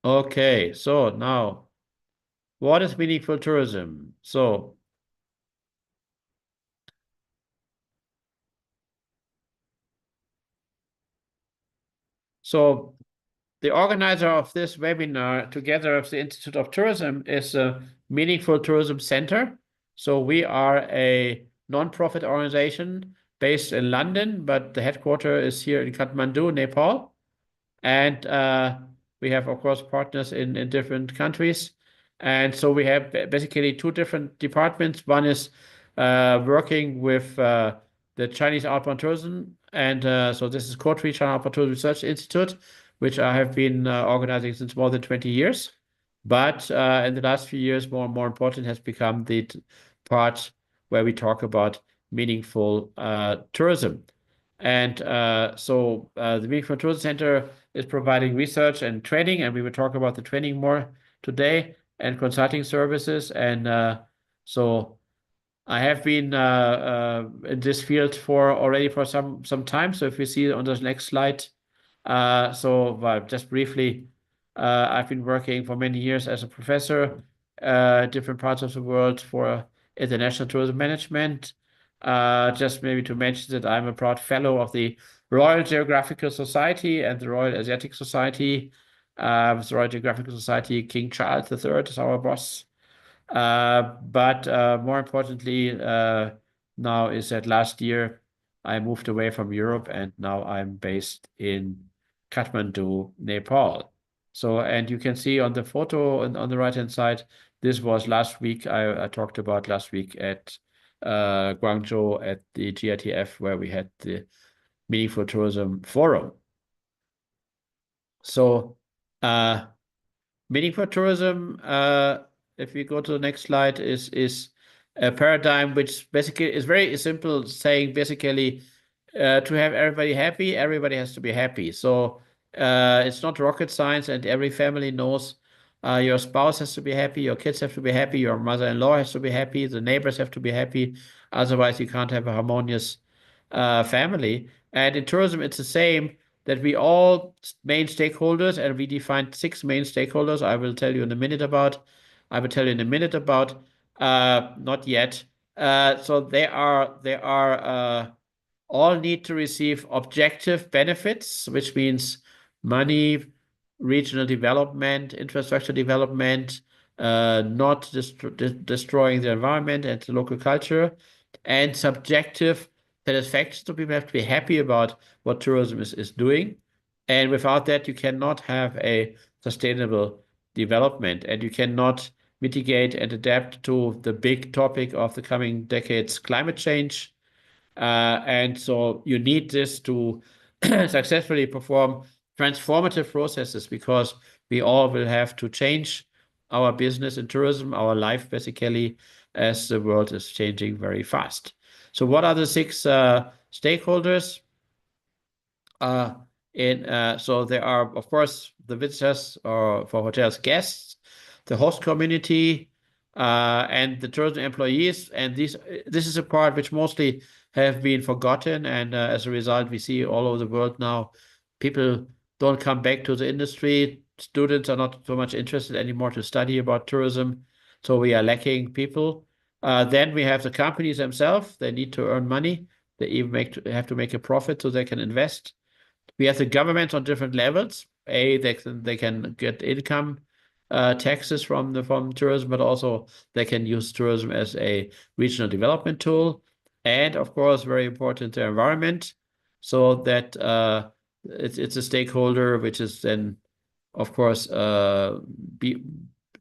Okay, so now what is meaningful tourism? So the organizer of this webinar, together with the Institute of Tourism, is a Meaningful Tourism Center. So we are a non-profit organization based in London, but the headquarters is here in Kathmandu, Nepal. And we have, of course, partners in different countries. And so we have basically two different departments. One is working with the Chinese outbound tourism. And so this is Coatry China Outbound Tourism Research Institute, which I have been organizing since more than 20 years. But in the last few years, more and more important has become the part where we talk about meaningful tourism. And the Meaningful Tourism Center is providing research and training, and we will talk about the training more today and consulting services. And so I have been in this field for already for some time. So if you see on the next slide, just briefly, I've been working for many years as a professor, different parts of the world for international tourism management. Just maybe to mention that I'm a proud fellow of the Royal Geographical Society and the Royal Asiatic Society. The Royal Geographical Society, King Charles III is our boss. But more importantly, now is that last year I moved away from Europe and now I'm based in Kathmandu, Nepal. So, and you can see on the photo on the right-hand side, this was last week. I talked about last week at Guangzhou at the GITF where we had the Meaningful Tourism Forum. So, meaningful tourism, if we go to the next slide, is a paradigm which basically is very simple, saying basically to have everybody happy, everybody has to be happy. So it's not rocket science, and every family knows your spouse has to be happy, your kids have to be happy, your mother-in-law has to be happy, the neighbors have to be happy. Otherwise, you can't have a harmonious family. And in tourism, it's the same that we all main stakeholders, and we defined 6 main stakeholders. I will tell you in a minute about. I will tell you in a minute about. Not yet. So they are all need to receive objective benefits, which means money, regional development, infrastructure development, not destroying the environment and the local culture, and subjective satisfaction. So people have to be happy about what tourism is doing. And without that, you cannot have a sustainable development, and you cannot mitigate and adapt to the big topic of the coming decades, climate change. And so you need this to successfully perform transformative processes, because we all will have to change our business in tourism, our life basically, as the world is changing very fast. So what are the 6 stakeholders? So there are, of course, the visitors or for hotels guests, the host community, and the tourism employees. And this is a part which mostly have been forgotten. And as a result, we see all over the world now, people don't come back to the industry. Students are not so much interested anymore to study about tourism. So we are lacking people. Then we have the companies themselves. They need to earn money. They even have to make a profit so they can invest. We have the government on different levels. They can get income taxes from tourism, but also they can use tourism as a regional development tool. And of course, very important, the environment, so that it's a stakeholder, which is then, of course,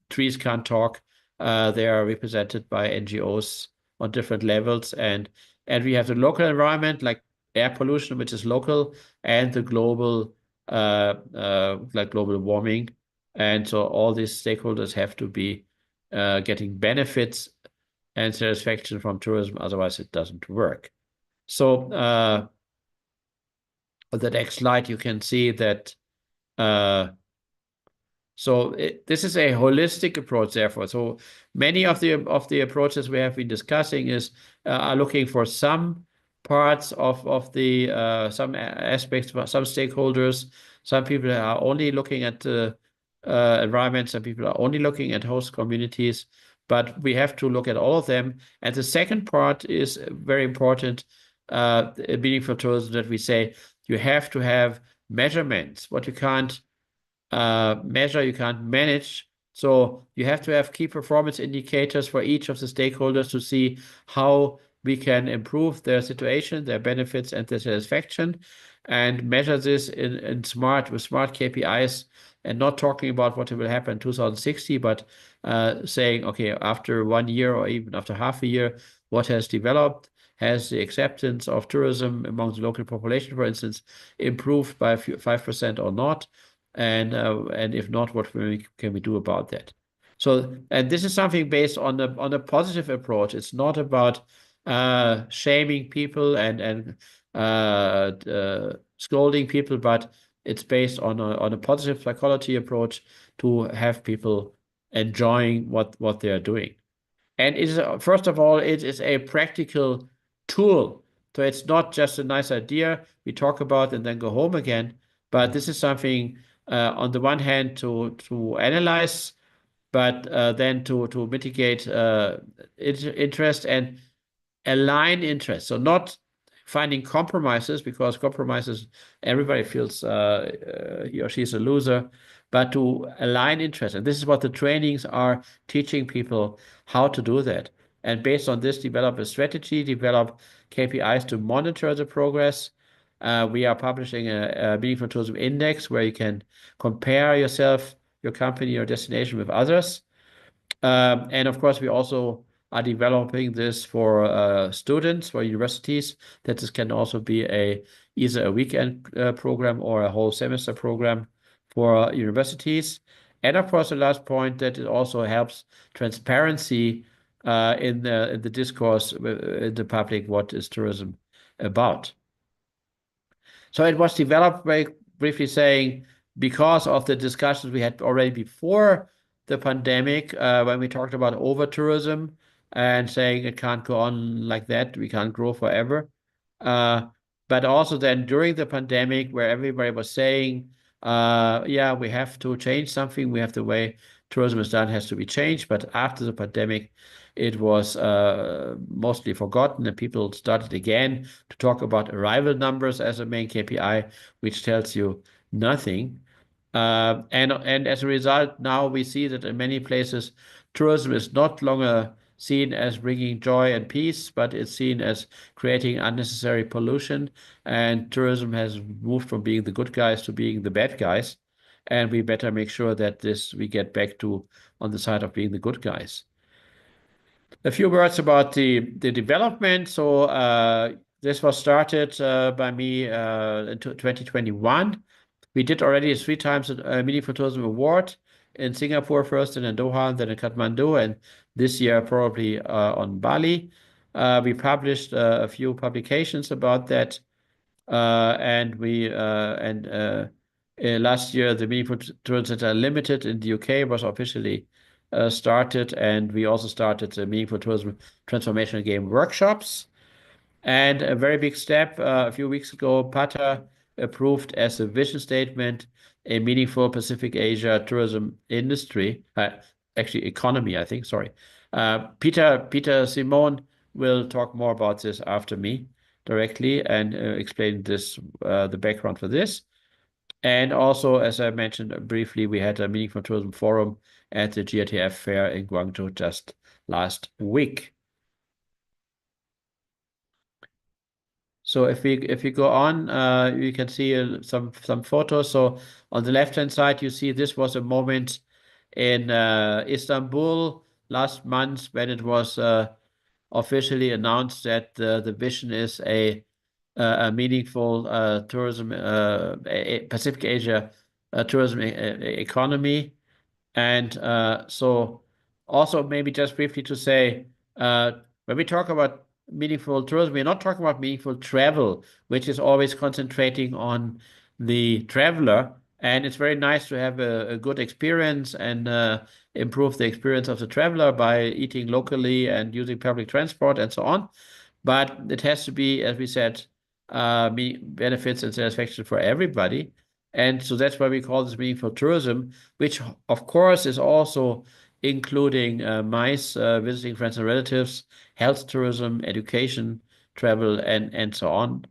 trees can't talk. They are represented by NGOs on different levels, and we have the local environment, like air pollution, which is local, and the global, like global warming. And so all these stakeholders have to be getting benefits and satisfaction from tourism, otherwise it doesn't work. So on the next slide, you can see that this is a holistic approach, therefore. So many of the approaches we have been discussing are looking for some parts of the some aspects, some stakeholders. Some people are only looking at the environments, and people are only looking at host communities. But we have to look at all of them. And the second part is very important, meaningful tourism, that we say you have to have measurements. What you can't measure, you can't manage. So you have to have key performance indicators for each of the stakeholders to see how we can improve their situation, their benefits, and their satisfaction, and measure this with smart KPIs, and not talking about what will happen in 2060, but saying, okay, after 1 year or even after half a year, what has developed? Has the acceptance of tourism among the local population, for instance, improved by 5% or not? And if not, what can we do about that? So, and this is something based on a positive approach. It's not about shaming people and scolding people, but it's based on a positive psychology approach to have people enjoying what they are doing. And it is, first of all, it is a practical tool. So it's not just a nice idea we talk about and then go home again, but this is something on the one hand to analyze, but then to mitigate interest and align interests. So not finding compromises, because compromises, everybody feels he or she is a loser, but to align interests. And this is what the trainings are teaching people how to do that. And based on this, develop a strategy, develop KPIs to monitor the progress. We are publishing a Meaningful Tourism Index where you can compare yourself, your company, your destination with others. And of course, we also are developing this for students, for universities, that this can also be either a weekend program or a whole semester program for universities. And of course, the last point, that it also helps transparency in the discourse in the public. What is tourism about? So it was developed, very briefly saying, because of the discussions we had already before the pandemic, when we talked about over tourism and saying it can't go on like that, we can't grow forever. But also then during the pandemic, where everybody was saying, yeah, we have to change something, we have the way tourism is done has to be changed. But after the pandemic, it was mostly forgotten, and people started again to talk about arrival numbers as a main KPI, which tells you nothing. And as a result, now we see that in many places, tourism is not longer seen as bringing joy and peace, but it's seen as creating unnecessary pollution. And tourism has moved from being the good guys to being the bad guys. And we better make sure that we get back to on the side of being the good guys. A few words about the development. So this was started by me in 2021. We did already 3 times a Meaningful Tourism Award, in Singapore first, and in Doha, then in Kathmandu, and this year probably on Bali. We published a few publications about that, and last year the Meaningful Tourism Center Limited in the UK was officially started, and we also started the Meaningful Tourism Transformational Game workshops. And a very big step, a few weeks ago, PATA approved as a vision statement a meaningful Pacific Asia tourism industry, actually economy, I think, sorry. Peter Simon will talk more about this after me directly and explain this, the background for this. And also, as I mentioned briefly, we had a Meaningful Tourism Forum at the GRTF fair in Guangzhou just last week. So if we go on, you can see some photos. So on the left-hand side, you see this was a moment in Istanbul last month when it was officially announced that the vision is a meaningful tourism, Pacific Asia tourism economy. And so also maybe just briefly to say, when we talk about meaningful tourism, we're not talking about meaningful travel, which is always concentrating on the traveler. And it's very nice to have a good experience and improve the experience of the traveler by eating locally and using public transport and so on. But it has to be, as we said, benefits and satisfaction for everybody. And so that's why we call this meaningful tourism, which of course is also including MICE, visiting friends and relatives, health tourism, education, travel, and so on.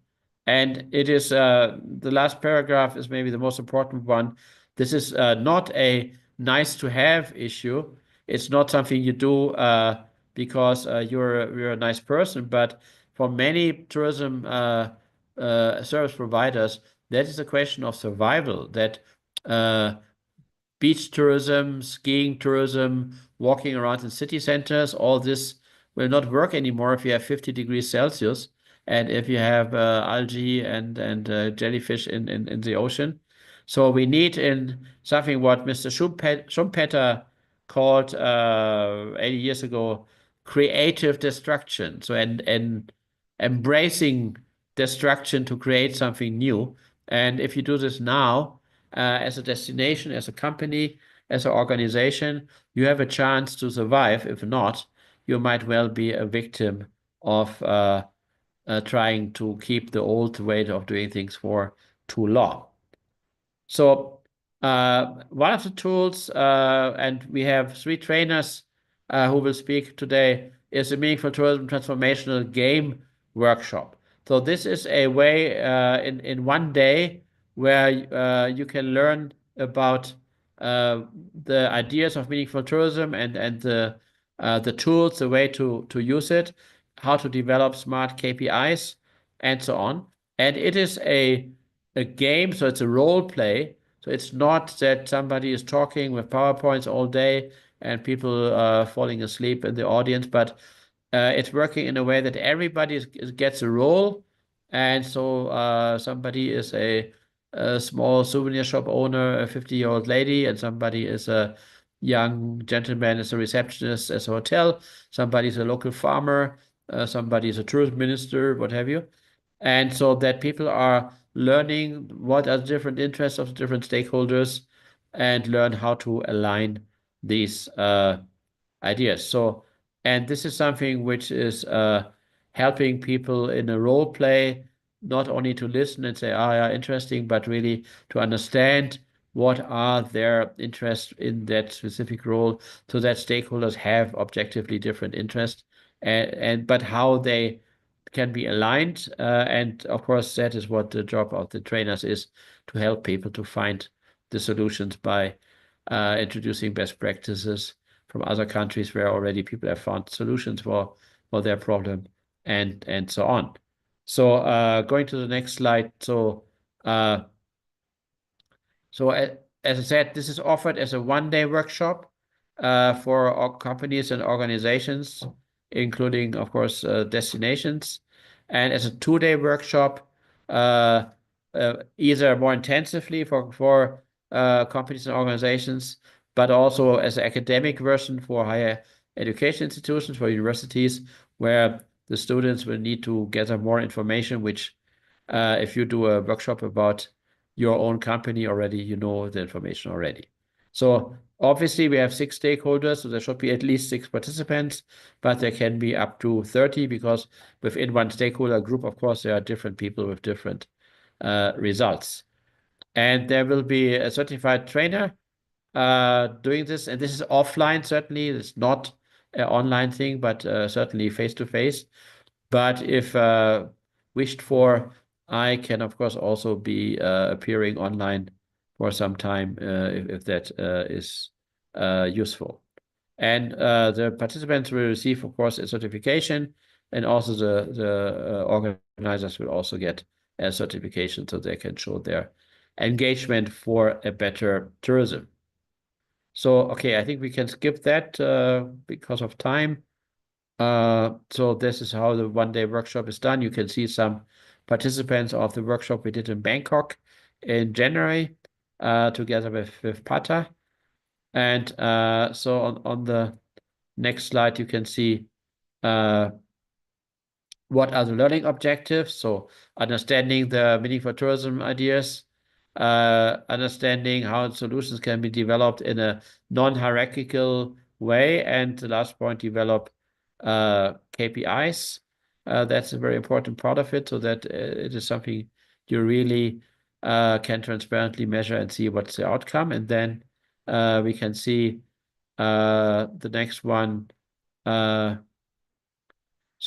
And it is the last paragraph is maybe the most important one. This is not a nice to have issue. It's not something you do because you're a nice person, but for many tourism service providers, that is a question of survival. That uh, beach tourism, skiing tourism, walking around in city centers, all this will not work anymore if you have 50 degrees Celsius and if you have algae and jellyfish in the ocean. So we need in something what Mr. Schumpeter called 80 years ago creative destruction. So and embracing destruction to create something new. And if you do this now, as a destination, as a company, as an organization, you have a chance to survive. If not, you might well be a victim of trying to keep the old way of doing things for too long. So one of the tools, and we have 3 trainers who will speak today, is the Meaningful Tourism Transformational Game Workshop. So this is a way in one day where you can learn about the ideas of meaningful tourism and the tools, the way to use it, how to develop smart KPIs, and so on. And it is a game, so it's a role play. So it's not that somebody is talking with PowerPoints all day and people falling asleep in the audience, but it's working in a way that everybody gets a role. And so somebody is a small souvenir shop owner, a 50-year-old lady, and somebody is a young gentleman as a receptionist at a hotel. Somebody is a local farmer. Somebody is a tourism minister, what have you. And so that people are learning what are the different interests of the different stakeholders and learn how to align these ideas. So, and this is something which is helping people in a role play, not only to listen and say, "Ah, yeah, interesting," but really to understand what are their interests in that specific role, so that stakeholders have objectively different interests, and but how they can be aligned. And of course, that is what the job of the trainers is, to help people to find the solutions by introducing best practices from other countries where already people have found solutions for their problem and so on. So going to the next slide. So uh, as I said, this is offered as a one-day workshop for all companies and organizations, including, of course, destinations, and as a 2-day workshop, uh, either more intensively for companies and organizations, but also as an academic version for higher education institutions, for universities, where the students will need to gather more information, which if you do a workshop about your own company already, you know the information already. So obviously we have 6 stakeholders, so there should be at least 6 participants, but there can be up to 30 because within one stakeholder group, of course, there are different people with different results. And there will be a certified trainer doing this, and this is offline, certainly. It's not an online thing, but certainly face-to-face. But if wished for, I can, of course, also be appearing online for some time if that is useful. And the participants will receive, of course, a certification, and also the organizers will also get a certification so they can show their engagement for a better tourism. So, okay, I think we can skip that because of time. So this is how the one-day workshop is done. You can see some participants of the workshop we did in Bangkok in January, together with Pata. And so on the next slide, you can see what are the learning objectives. So understanding the meaningful tourism ideas, understanding how solutions can be developed in a non-hierarchical way, and the last point, develop KPIs. That's a very important part of it, so that it is something you really can transparently measure and see what's the outcome. And then we can see the next one. So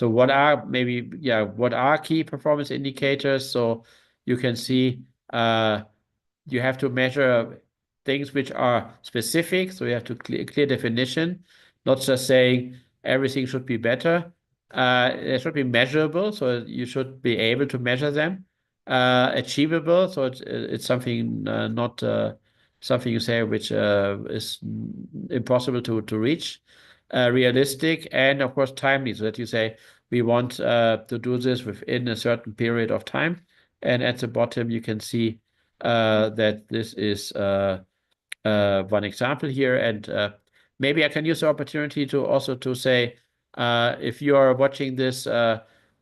what are what are key performance indicators? So you can see you have to measure things which are specific. So you have to clear definition, not just saying everything should be better. They should be measurable, so you should be able to measure them. Achievable, so it's something not something you say which is impossible to reach. Realistic, and of course timely, so that you say we want to do this within a certain period of time. And at the bottom you can see that this is one example here. And maybe I can use the opportunity to also to say, if you are watching this,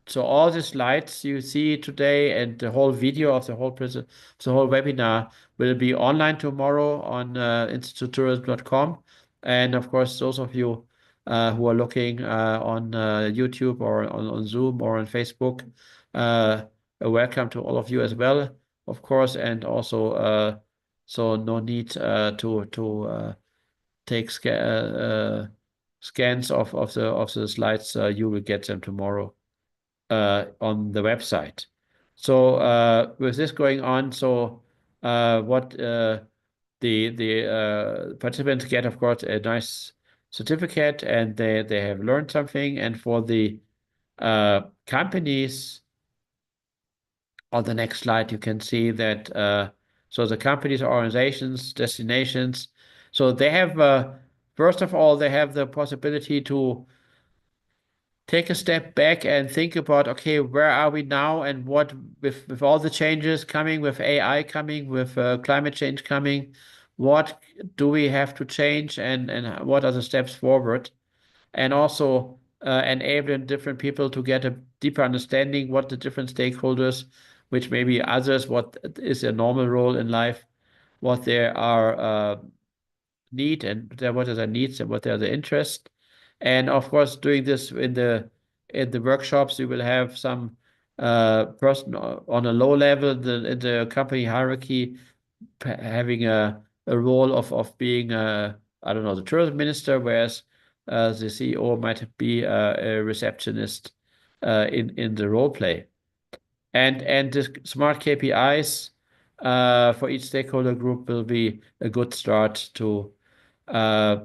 so all the slides you see today and the whole video of the whole webinar will be online tomorrow on institutetourism.com. And of course, those of you who are looking on YouTube or on Zoom or on Facebook, welcome to all of you as well, of course. And also, so no need to take scans of the slides. You will get them tomorrow on the website. So with this going on, so what the participants get, of course, a nice certificate, and they have learned something. And for the companies, on the next slide, you can see that so the companies, organizations, destinations, so they have first of all, they have the possibility to take a step back and think about, okay, where are we now, and what with all the changes coming, with AI coming, with climate change coming, what do we have to change, and what are the steps forward? And also enabling different people to get a deeper understanding what the different stakeholders, which maybe others, what is their normal role in life, what they are need, and what are their needs, and what are their interests. And of course, doing this in the workshops, you will have some person on a low level in the company hierarchy having a role of being I don't know, the tourism minister, whereas the CEO might be a receptionist in the role play. And the smart KPIs for each stakeholder group will be a good start to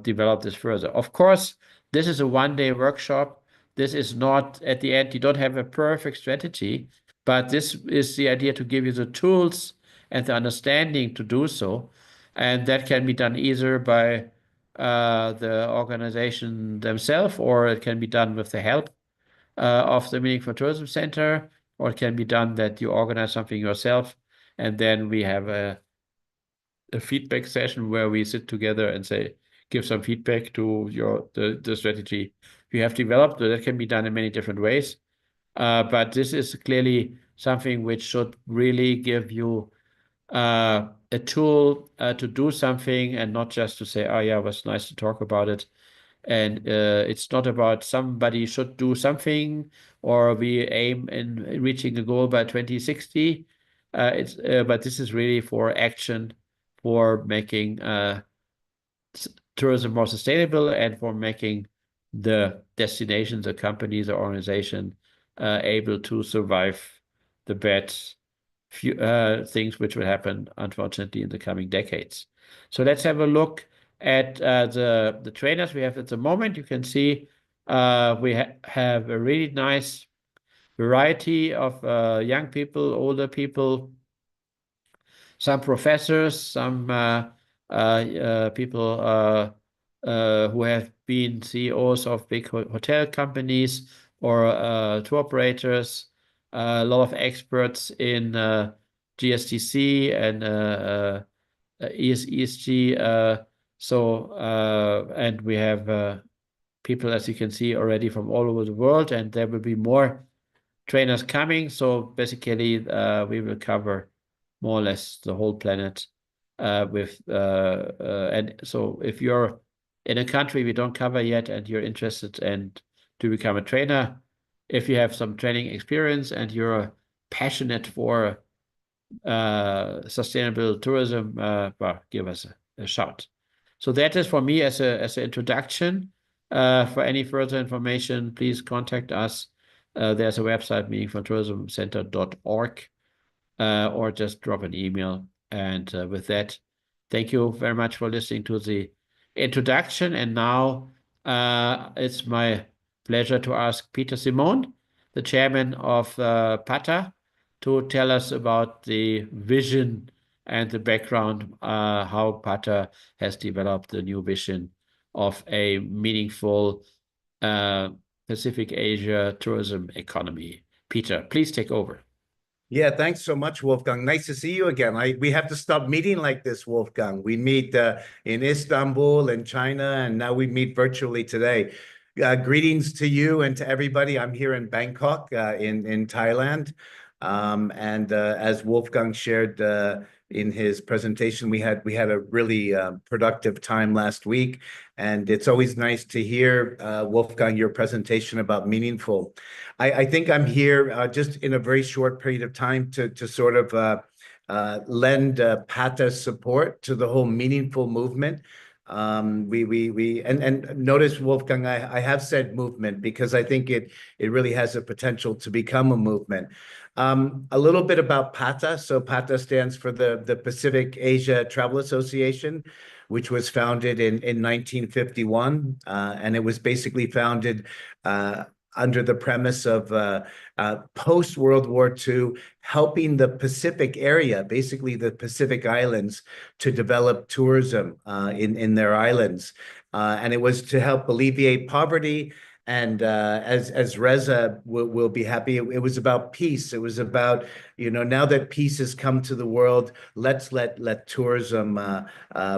develop this further. Of course, this is a one-day workshop. This is not, at the end, you don't have a perfect strategy, but this is the idea to give you the tools and the understanding to do so. And that can be done either by the organization themselves, or it can be done with the help of the Meaningful Tourism Center, or it can be done that you organize something yourself, and then we have a feedback session where we sit together and say, give some feedback to the strategy you have developed. So that can be done in many different ways. But this is clearly something which should really give you a tool to do something, and not just to say, oh yeah, it was nice to talk about it. And it's not about somebody should do something, or we aim in reaching a goal by 2060. But this is really for action, for making tourism more sustainable, and for making the destinations, the companies, the organization able to survive the bad things which will happen, unfortunately, in the coming decades. So let's have a look at the trainers we have at the moment. You can see we have a really nice variety of young people, older people, some professors, some people who have been CEOs of big hotel companies, or tour operators, a lot of experts in GSTC and ESG. And we have people, as you can see, already from all over the world, and there will be more trainers coming. So basically, we will cover more or less the whole planet and so if you're in a country we don't cover yet and you're interested and to become a trainer, if you have some training experience and you're passionate for sustainable tourism, well, give us a shout. So that is for me as an introduction. For any further information, please contact us. There's a website, meaningfultourismcenter.org, or just drop an email. And with that, thank you very much for listening to the introduction. And now it's my pleasure to ask Peter Simon, the chairman of PATA, to tell us about the vision and the background, how PATA has developed the new vision of a meaningful Pacific Asia tourism economy. Peter, please take over. Yeah, thanks so much, Wolfgang. Nice to see you again. We have to stop meeting like this, Wolfgang. We meet in Istanbul and China, and now we meet virtually today. Greetings to you and to everybody. I'm here in Bangkok, in Thailand. And as Wolfgang shared in his presentation, we had a really productive time last week. And it's always nice to hear, Wolfgang, your presentation about Meaningful. I think I'm here just in a very short period of time to sort of lend PATA support to the whole Meaningful movement. And notice, Wolfgang, I have said movement because I think it really has a potential to become a movement. A little bit about PATA. So PATA stands for the Pacific Asia Travel Association, which was founded in 1951. And it was basically founded under the premise of post-World War II, helping the Pacific area, basically the Pacific Islands, to develop tourism in their islands. And it was to help alleviate poverty. And as Reza will be happy, it was about peace. It was about, now that peace has come to the world, let's let tourism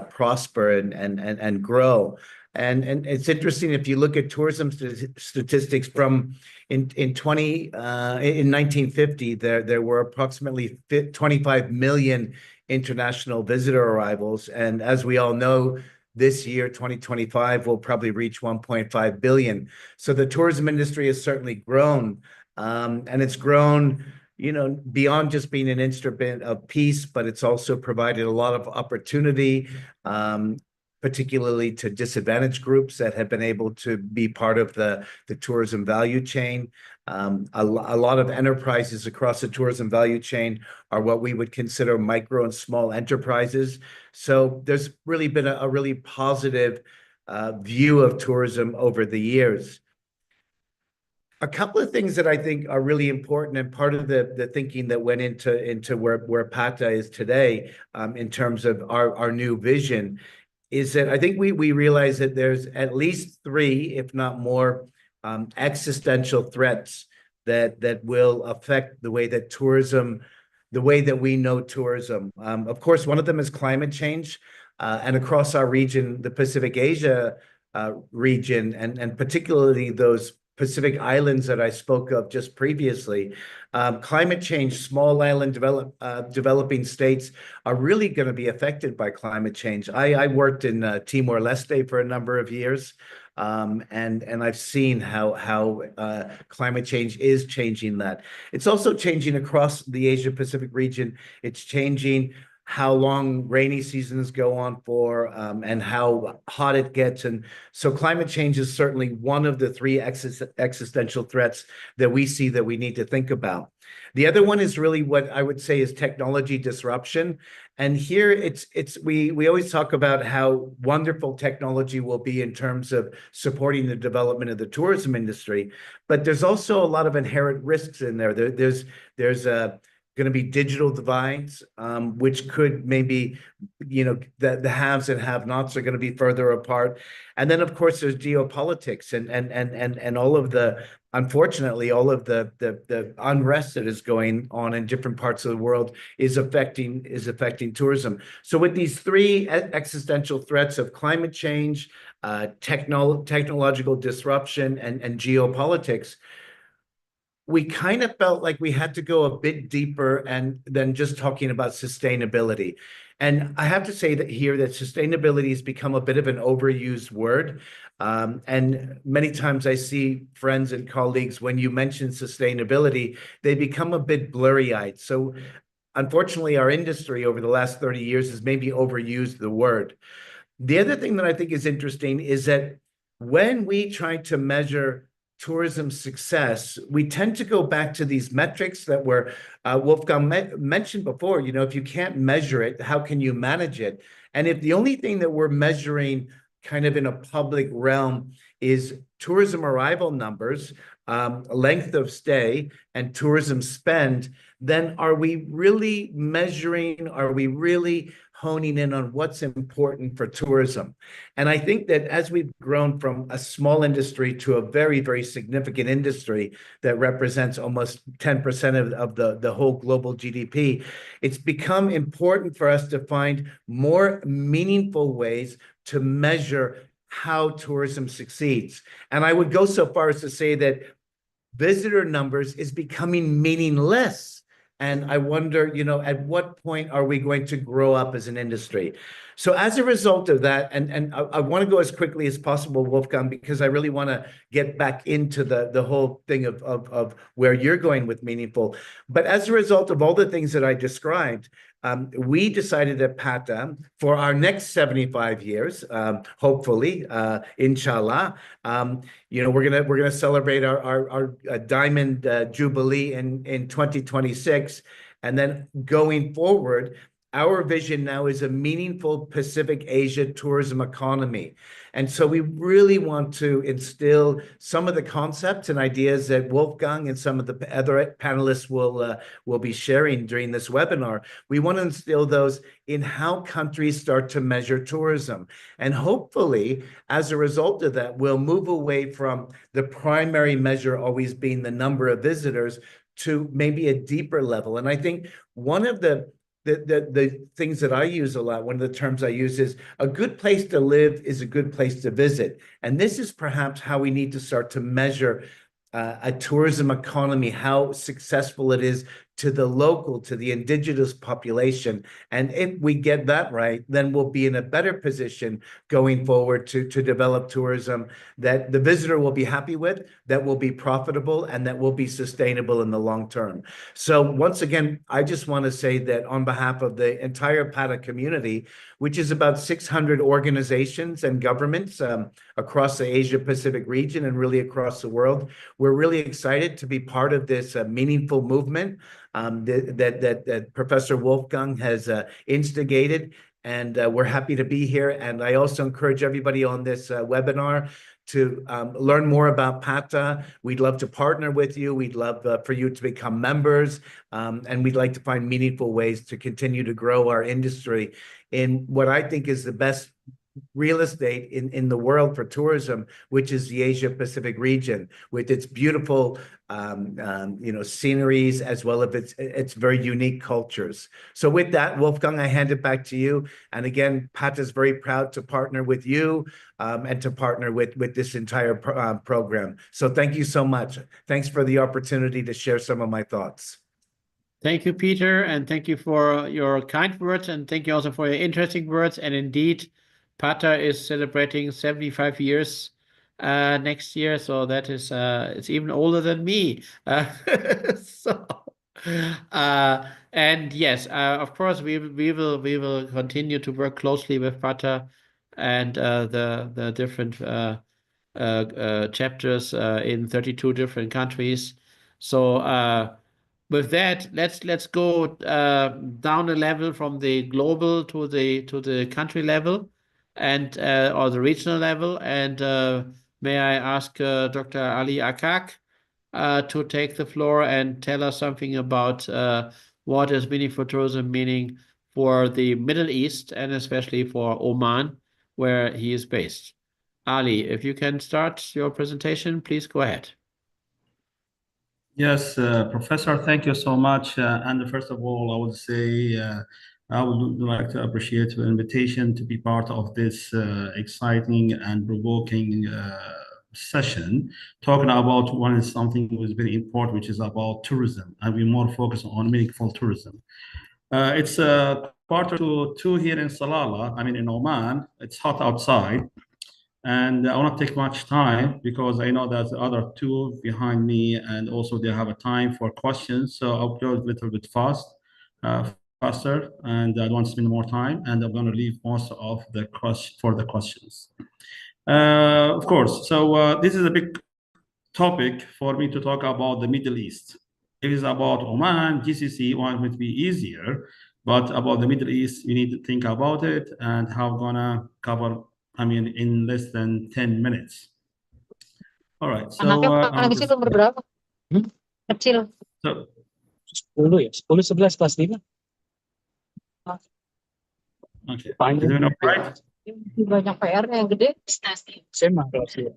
prosper and grow. And it's interesting, if you look at tourism statistics from in 1950, there were approximately 25 million international visitor arrivals. And as we all know, this year, 2025, will probably reach 1.5 billion. So the tourism industry has certainly grown, and it's grown, beyond just being an instrument of peace, but it's also provided a lot of opportunity, particularly to disadvantaged groups that have been able to be part of the tourism value chain. A lot of enterprises across the tourism value chain are what we would consider micro and small enterprises. So there's really been a really positive view of tourism over the years. A couple of things that I think are really important, and part of the thinking that went into where PATA is today, in terms of our new vision, is that I think we realize that there's at least three, if not more, existential threats that will affect the way that tourism, the way that we know tourism. Of course, one of them is climate change, and across our region, the Pacific Asia region, and particularly those Pacific Islands that I spoke of just previously. Climate change, small island developing states are really going to be affected by climate change. I worked in Timor-Leste for a number of years, and I've seen how climate change is changing that. It's also changing across the Asia-Pacific region. It's changing how long rainy seasons go on for, and how hot it gets. And so climate change is certainly one of the three existential threats that we see that we need to think about. The other one is really what I would say is technology disruption. And here we always talk about how wonderful technology will be in terms of supporting the development of the tourism industry, but there's also a lot of inherent risks in there. There's going to be digital divides, which could maybe, the haves and have-nots are going to be further apart. And then, of course, there's geopolitics and all of the, unfortunately, all of the unrest that is going on in different parts of the world is affecting tourism. So with these three existential threats of climate change, technological disruption, and geopolitics, we kind of felt like we had to go a bit deeper than just talking about sustainability. And I have to say that sustainability has become a bit of an overused word. And many times I see friends and colleagues, when you mention sustainability, they become a bit blurry-eyed. So unfortunately, our industry over the last 30 years has maybe overused the word. The other thing that I think is interesting is that when we try to measure tourism success, we tend to go back to these metrics that were Wolfgang mentioned before. You know, if you can't measure it, how can you manage it? And if the only thing that we're measuring kind of in a public realm is tourism arrival numbers, length of stay, and tourism spend, then are we really measuring, are we really honing in on what's important for tourism? And I think that as we've grown from a small industry to a very, very significant industry that represents almost 10% of the whole global GDP, it's become important for us to find more meaningful ways to measure how tourism succeeds. And I would go so far as to say that visitor numbers is becoming meaningless. And I wonder, you know, at what point are we going to grow up as an industry? So as a result of that, and I want to go as quickly as possible, Wolfgang, because I really want to get back into the whole thing of where you're going with meaningful. But as a result of all the things that I described, we decided at PATA for our next 75 years, hopefully, inshallah, you know, we're gonna celebrate our diamond jubilee in 2026, and then going forward, our vision now is a meaningful Pacific Asia tourism economy. And so we really want to instill some of the concepts and ideas that Wolfgang and some of the other panelists will be sharing during this webinar. We want to instill those in how countries start to measure tourism. And hopefully, as a result of that, we'll move away from the primary measure always being the number of visitors to maybe a deeper level. And I think one of the things that I use a lot, one of the terms I use is a good place to live is a good place to visit. And this is perhaps how we need to start to measure a tourism economy, how successful it is to the local, to the indigenous population. And if we get that right, then we'll be in a better position going forward to develop tourism that the visitor will be happy with, that will be profitable, and that will be sustainable in the long term. So once again, I just want to say that on behalf of the entire PATA community, which is about 600 organizations and governments across the Asia-Pacific region and really across the world, we're really excited to be part of this meaningful movement that Professor Wolfgang has instigated, and we're happy to be here. And I also encourage everybody on this webinar to learn more about PATA. We'd love to partner with you. We'd love for you to become members, and we'd like to find meaningful ways to continue to grow our industry in what I think is the best real estate in the world for tourism, which is the Asia Pacific region, with its beautiful you know, sceneries as well as its very unique cultures. So with that, Wolfgang, I hand it back to you. And again, PATA is very proud to partner with you and to partner with this entire program. So thank you so much. Thanks for the opportunity to share some of my thoughts. Thank you, Peter, and thank you for your kind words, and thank you also for your interesting words. And indeed, PATA is celebrating 75 years next year, so that is it's even older than me. So, and yes, of course, we will continue to work closely with PATA and the different chapters in 32 different countries. So. With that, let's go down a level from the global to the country level, and or the regional level. And may I ask Dr. Ali Akak to take the floor and tell us something about what is meaningful tourism meaning for the Middle East and especially for Oman, where he is based. Ali, if you can start your presentation, please go ahead. Yes, Professor, thank you so much. And first of all, I would say I would like to appreciate your invitation to be part of this exciting and provoking session, talking about something that is very important, which is about tourism, and we more focus on meaningful tourism. It's quarter to 2 here in Salalah, I mean in Oman. It's hot outside. And I won't take much time because I know that the other two behind me, and also they have a time for questions. So I'll go a little bit fast. faster, and I don't want to spend more time, and I'm going to leave most of the questions. Of course, so this is a big topic for me to talk about the Middle East. If it's about Oman, GCC, want it to be easier, but about the Middle East, we need to think about it and how I'm gonna cover, in less than 10 minutes. All right, so Anaknya kecil umur berapa? Kecil. so 10 ya, 10, 11, kelas 5. okay. Panjang. Is it all right? Banyak PR-nya yang gede. SMA kelas 2.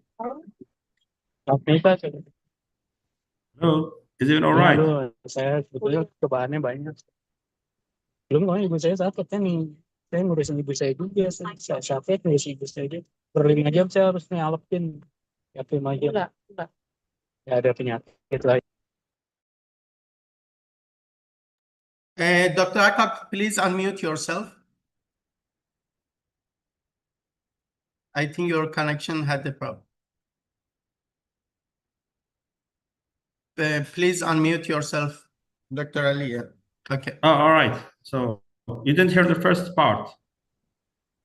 Hello, is it all right? Aduh, saya sebetulnya cobaannya banyak. Belum tahu ibu saya sakit kan nih. Saya ngurusin ibu saya juga. Saya sakit ngurusin ibu saya juga. Per 5 jam saya harus nyalapin. Ya 5 jam. Enggak. Ya ada penyakit lain. Dr. Akak, please unmute yourself. I think your connection had a problem. Please unmute yourself, Dr. Ali. Okay. Oh, all right. So you didn't hear the first part.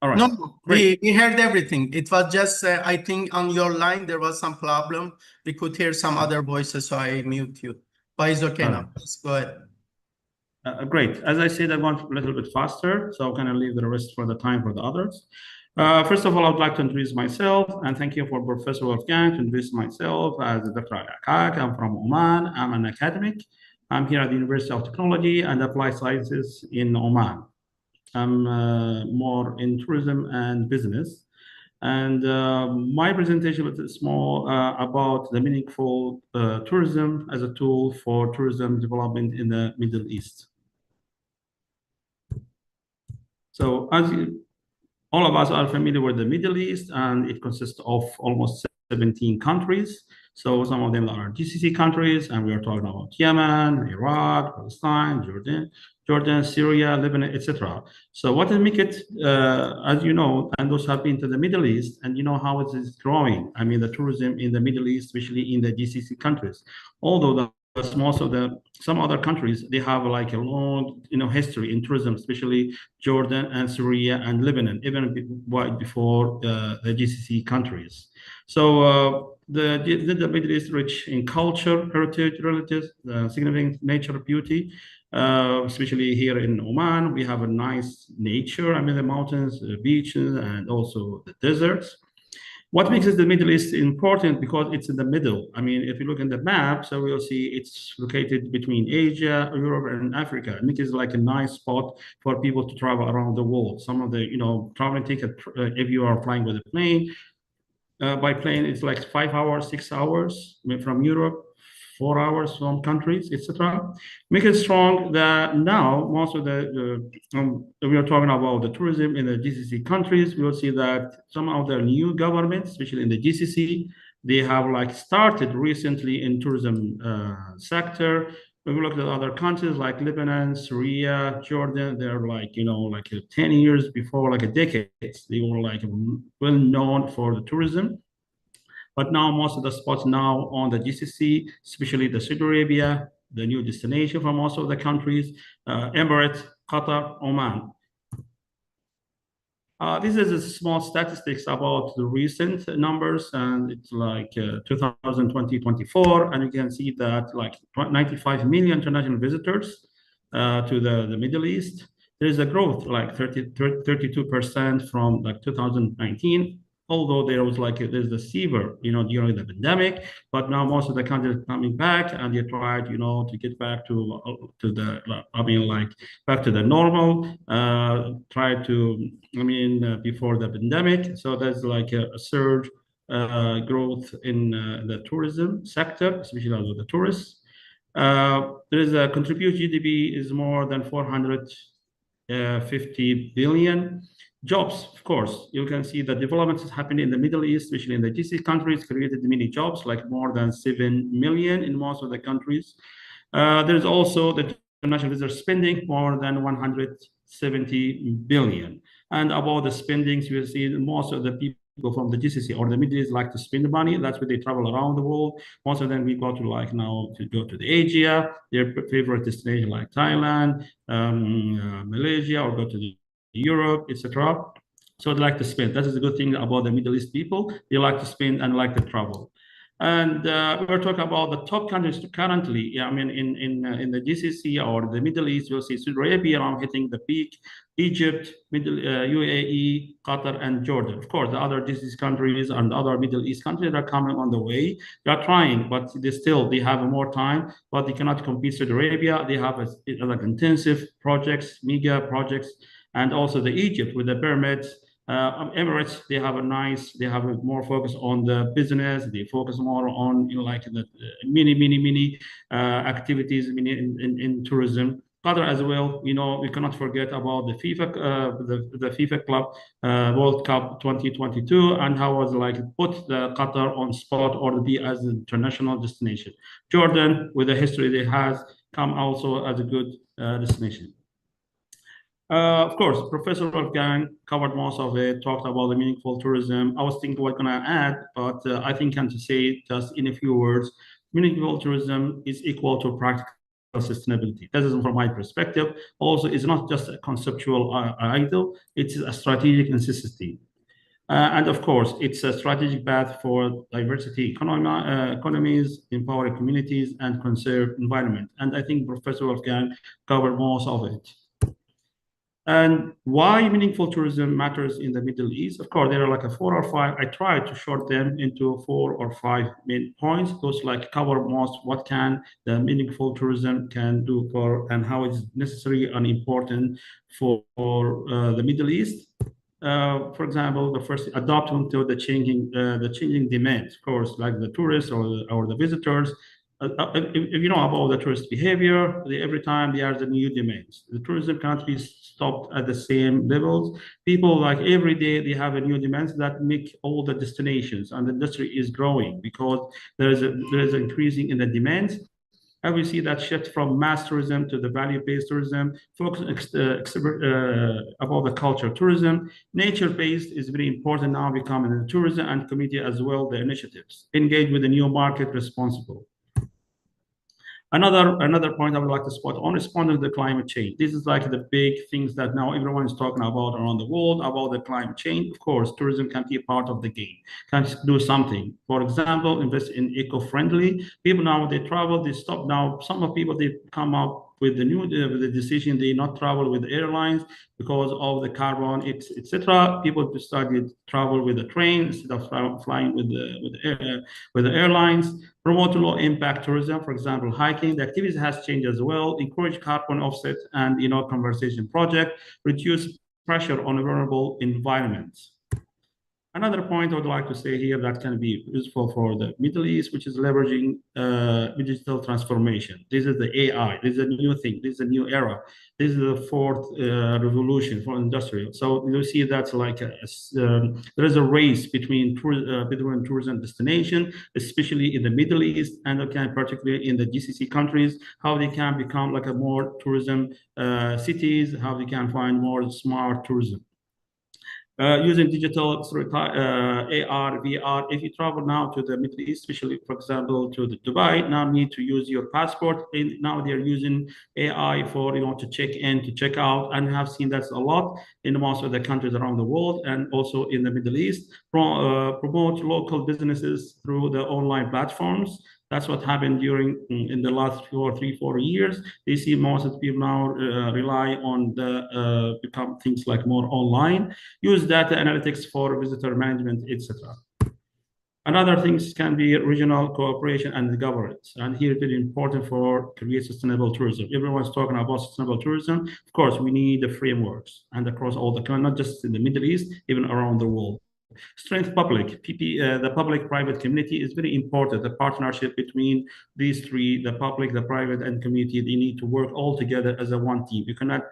All right. No, Great. we heard everything. It was just, I think on your line, there was some problem. We could hear some other voices, so I mute you. But it's okay now. Please go ahead. Great. As I said, I want a little bit faster, so I'm going to leave the rest for the time for the others. First of all, I would like to introduce myself, and thank you for Professor Wolfgang to introduce myself as Dr. Ali Akak. I'm from Oman. I'm an academic. I'm here at the University of Technology and Applied Sciences in Oman. I'm more in tourism and business. And my presentation is small about the meaningful tourism as a tool for tourism development in the Middle East. So as all of us are familiar with the Middle East, and it consists of almost 17 countries. So some of them are GCC countries, and we are talking about Yemen, Iraq, Palestine, Jordan, Syria, Lebanon, etc. So what will make it, as you know, and those have been to the Middle East, and you know how it is growing. The tourism in the Middle East, especially in the GCC countries, although some other countries, they have like a long history in tourism, especially Jordan and Syria and Lebanon, even before the GCC countries. So the Middle East rich in culture, heritage, religious, significant nature, beauty. Especially here in Oman, we have a nice nature. The mountains, the beaches, and also the deserts. What makes the Middle East important? Because it's in the middle. If you look in the map, so we'll see it's located between Asia, Europe, and Africa. It makes it like a nice spot for people to travel around the world. Some of the, traveling ticket, if you are flying with a plane, by plane, it's like 5 hours, 6 hours from Europe, 4 hours from countries, etc. Make it strong that now most of we are talking about the tourism in the GCC countries. We will see that some of the new governments, especially in the GCC, they have like started recently in tourism sector. When we look at other countries like Lebanon, Syria, Jordan, they're like 10 years before, like a decade, they were like well known for the tourism. But now most of the spots now on the GCC, especially the Saudi Arabia, the new destination for most of the countries, Emirates, Qatar, Oman. This is a small statistics about the recent numbers, and it's like 2020-24, and you can see that like 95 million international visitors to the Middle East. There is a growth like 32% from like 2019. Although there was there's the severe, during the pandemic, but now most of the countries are coming back, and they tried, to get back to the, back to the normal, try to, before the pandemic. So there's like a surge growth in the tourism sector, especially with the tourists. There is a contributed GDP is more than 450 billion. Jobs, of course, you can see the developments is happening in the Middle East, especially in the GCC countries, created many jobs, like more than 7 million in most of the countries. There's also the international visitor spending, more than 170 billion. And about the spendings, you will see most of the people people from the GCC or the Middle East like to spend the money. That's where they travel around the world. Most of them we go to like now to go to the Asia, their favorite destination like Thailand, Malaysia, or go to the Europe, etc. So they like to spend. That is a good thing about the Middle East people. They like to spend and like to travel. And we're talking about the top countries currently. I mean, in the GCC or the Middle East, you'll see Saudi Arabia around hitting the peak, Egypt, UAE, Qatar, and Jordan. Of course, the other GCC countries and other Middle East countries are coming on the way. They are trying, but they have more time, but they cannot compete with Saudi Arabia. They have like intensive projects, mega projects, and also the Egypt with the pyramids. Emirates, they have a more focus on the business. They focus more on like the many activities in tourism. Qatar as well, we cannot forget about the FIFA the FIFA Club World Cup 2022 and how was like put the Qatar on spot or be as an international destination. Jordan, with the history they has, come also as a good destination. Of course, Professor Wolfgang covered most of it, talked about the meaningful tourism. I was thinking what can I add, but I think I can say just in a few words, meaningful tourism is equal to practical sustainability. That is from my perspective. Also, it's not just a conceptual idol, it's a strategic necessity. And of course, it's a strategic path for diversity economies, empowering communities, and conserve environment. And I think Professor Wolfgang covered most of it. And why meaningful tourism matters in the Middle East? Of course, there are like 4 or 5. I tried to short them into 4 or 5 main points. Those like cover most what can the meaningful tourism can do for and how it's necessary and important for the Middle East. For example, the first adapting to the changing demands. Of course, like the tourists or the visitors. If you know about the tourist behavior, every time there are the new demands. The tourism cannot be stopped at the same levels. People like every day they have a new demands that make all the destinations, and the industry is growing because there is an increasing in the demands. And we see that shift from mass tourism to the value-based tourism, focus about the culture tourism. Nature-based is very important now becoming the tourism and community as well, the initiatives. Engage with the new market responsible. Another point I would like to spot on responding to the climate change. This is like the big things that now everyone is talking about around the world about the climate change. Of course, tourism can be a part of the game, can do something. For example, invest in eco-friendly. People now, they travel, they stop now. Some of people, they come up with the decision they not travel with airlines because of the carbon, etc. People decided to travel with the train instead of flying with the airlines. Promote low impact tourism, for example, hiking. The activities has changed as well. Encourage carbon offset and conversation project. Reduce pressure on vulnerable environments. Another point I would like to say here that can be useful for the Middle East, which is leveraging digital transformation. This is the AI. This is a new thing. This is a new era. This is the fourth revolution for industrial. So you see that's like there is a race between tourism destination, especially in the Middle East and particularly in the GCC countries, how they can become like a more tourism cities, how they can find more smart tourism. Using digital AR, VR. If you travel now to the Middle East, especially, for example, to the Dubai, now need to use your passport. And now they're using AI for, to check in, to check out, and have seen that a lot in most of the countries around the world and also in the Middle East. Promote local businesses through the online platforms. That's what happened in the last 2 or 3, 4 years. They see most of the people now rely on the become things like more online. Use data analytics for visitor management, etc. Another things can be regional cooperation and governance. And here it's very important for create sustainable tourism. Everyone's talking about sustainable tourism. Of course, we need the frameworks and across all the countries, not just in the Middle East, even around the world. Strength public, the public-private community is very important. The partnership between these three, the public, the private, and community, they need to work all together as a one team. You cannot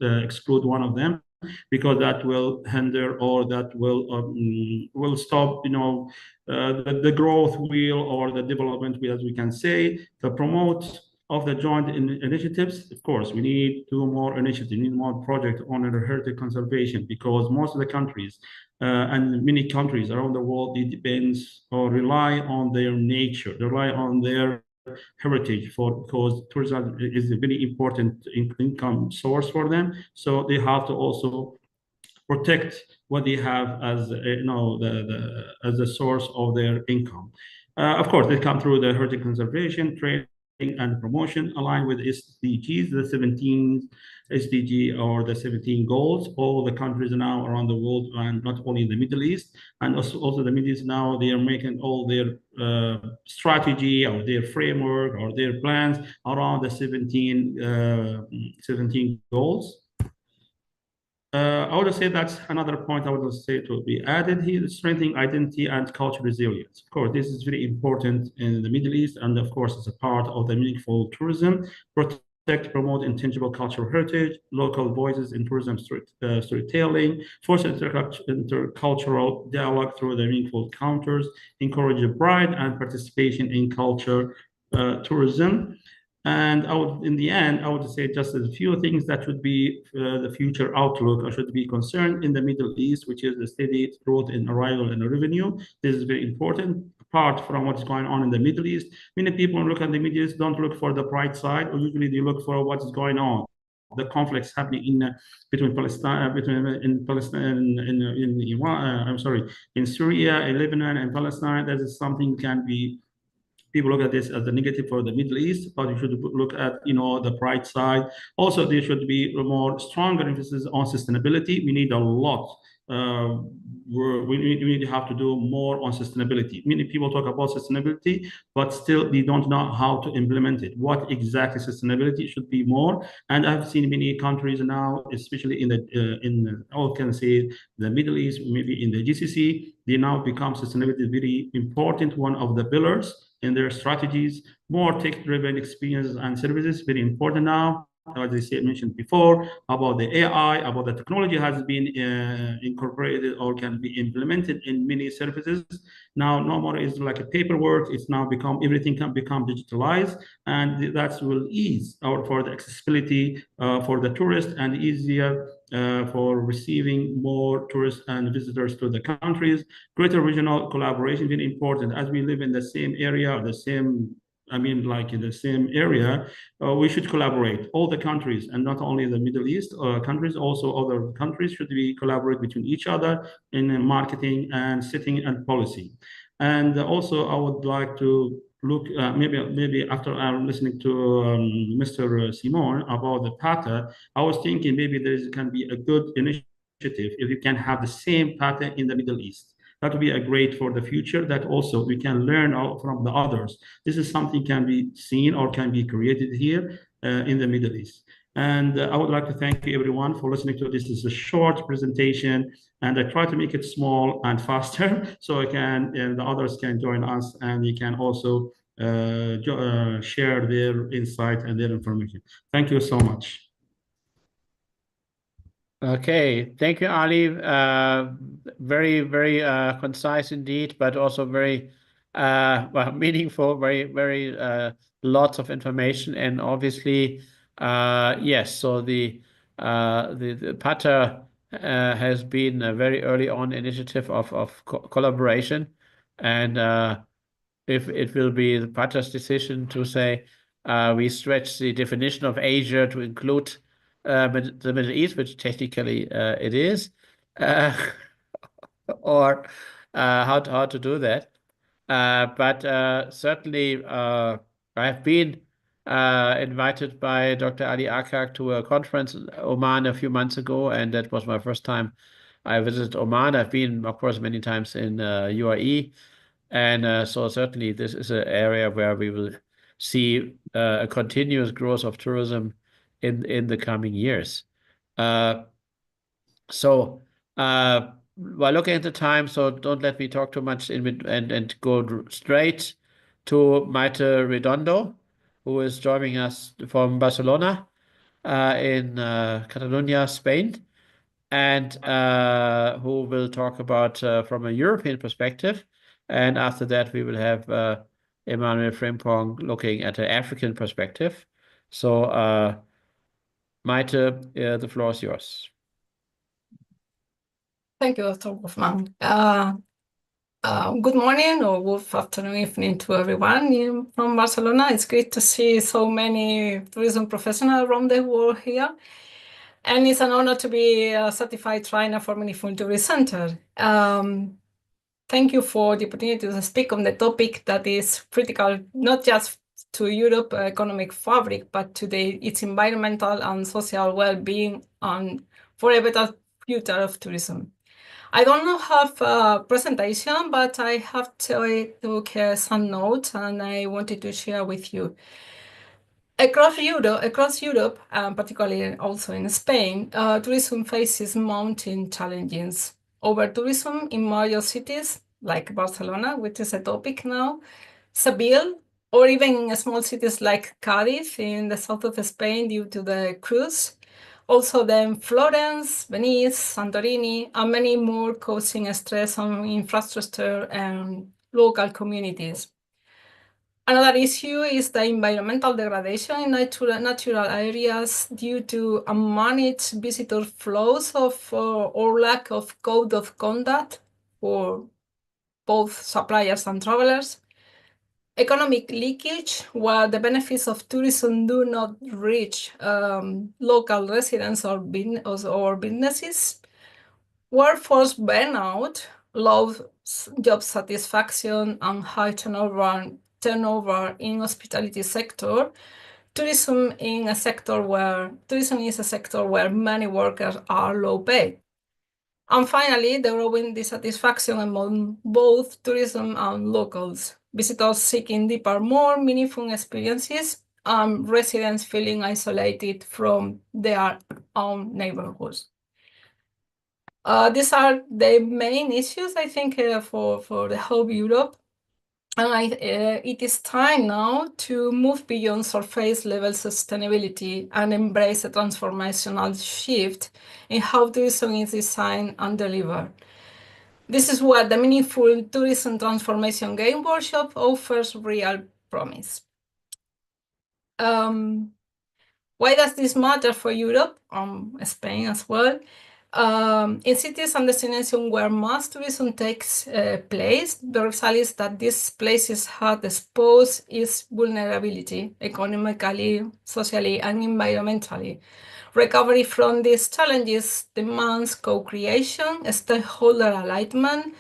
exclude one of them because that will hinder or that will stop, the growth wheel or the development wheel, as we can say. To promote of the joint initiatives, of course, we need to do more initiatives, we need more projects on heritage conservation, because most of the countries and many countries around the world, it depends or rely on their nature, they rely on their heritage because tourism is a very important income source for them. So they have to also protect what they have as as a source of their income. Of course, they come through the heritage conservation, training, and promotion aligned with SDGs, the 17 SDG or the 17 goals. All the countries now around the world, and not only in the Middle East, and also the Middle East now, they are making all their strategy or their framework or their plans around the 17 goals. I would say that's another point I would say to be added here, strengthening identity and cultural resilience. Of course, this is very important in the Middle East, and of course, as a part of the meaningful tourism, protect, promote intangible cultural heritage, local voices in tourism storytelling, foster intercultural dialogue through the meaningful encounters, encourage pride and participation in culture tourism. And in the end, I would say just a few things that should be the future outlook or should be concerned in the Middle East, which is the steady growth in arrival and revenue. This is very important. Apart from what's going on in the Middle East, many people look at the Middle East, don't look for the bright side, or usually they look for what's going on. The conflicts happening between Palestine, in Iran, in Syria, in Lebanon, and Palestine. That is something can be. People look at this as a negative for the Middle East, but you should look at the bright side. Also, there should be a more stronger emphasis on sustainability. We need a lot. We need to have to do more on sustainability. Many people talk about sustainability, but still they don't know how to implement it. What exactly sustainability should be more? And I've seen many countries now, especially in the Middle East, maybe in the GCC, they now become sustainability very important, one of the pillars in their strategies. More tech-driven experiences and services, very important now. As I mentioned before, about the AI, about the technology has been incorporated or can be implemented in many services. Now, no more is like a paperwork. It's now everything can become digitalized, and that will ease for the accessibility for the tourist and easier for receiving more tourists and visitors to the countries. Greater regional collaboration, very important. As we live in the same area, in the same area, we should collaborate. All the countries, and not only the Middle East countries, also other countries should collaborate between each other in marketing and setting and policy. And also, I would like to look maybe after I'm listening to Mr. Simon about the PATA, I was thinking maybe there can be a good initiative if you can have the same PATA in the Middle East. That would be a great for the future, that also we can learn from the others. This is something can be seen or can be created here in the Middle East. And I would like to thank you everyone for listening to this. This is a short presentation, and I try to make it small and faster so the others can join us, and you can also share their insight and their information. Thank you so much. Okay, thank you, Ali. Very, very concise indeed, but also very meaningful, very, very lots of information. And obviously, yes, so the PATA has been a very early on initiative of collaboration. And if it will be the PATA's decision to say we stretch the definition of Asia to include the Middle East, which technically it is, or how to do that. But certainly I've been invited by Dr. Ali Akak to a conference in Oman a few months ago, and that was my first time I visited Oman. I've been, of course, many times in UAE, and so certainly this is an area where we will see a continuous growth of tourism in the coming years. So while looking at the time, so don't let me talk too much and go straight to Maite Redondo, who is joining us from Barcelona in Catalonia, Spain, and who will talk about from a European perspective. And after that, we will have Emmanuel Frimpong looking at the African perspective. So, Maite, the floor is yours. Thank you, Dr. Wolfman. Good morning or good afternoon, evening to everyone from Barcelona. It's great to see so many tourism professionals around the world here. And it's an honor to be a certified trainer for Meaningful Tourism Center. Thank you for the opportunity to speak on the topic that is critical, not just to Europe economic fabric, but to its environmental and social well-being and for a better future of tourism. I don't have a presentation, but I have took some notes and I wanted to share with you. Across Europe, particularly also in Spain, tourism faces mounting challenges. Over-tourism in major cities like Barcelona, which is a topic now, Seville, or even in small cities like Cádiz in the south of Spain due to the cruise. Also then Florence, Venice, Santorini, and many more causing stress on infrastructure and local communities. Another issue is the environmental degradation in natural areas due to unmanaged visitor flows or lack of code of conduct for both suppliers and travelers. Economic leakage, where the benefits of tourism do not reach local residents or businesses. Workforce burnout, low job satisfaction, and high turnover in hospitality sector. Tourism is a sector where many workers are low paid. And finally, the growing dissatisfaction among both tourism and locals. Visitors seeking deeper, more meaningful experiences, and residents feeling isolated from their own neighborhoods. These are the main issues, I think, for the whole Europe. And it is time now to move beyond surface level sustainability and embrace a transformational shift in how tourism is designed and delivered. This is where the Meaningful Tourism Transformation Game Workshop offers real promise. Why does this matter for Europe, Spain as well? In cities and destinations where mass tourism takes place, the result is that these places have exposed its vulnerability economically, socially, and environmentally. Recovery from these challenges demands co-creation, stakeholder alignment,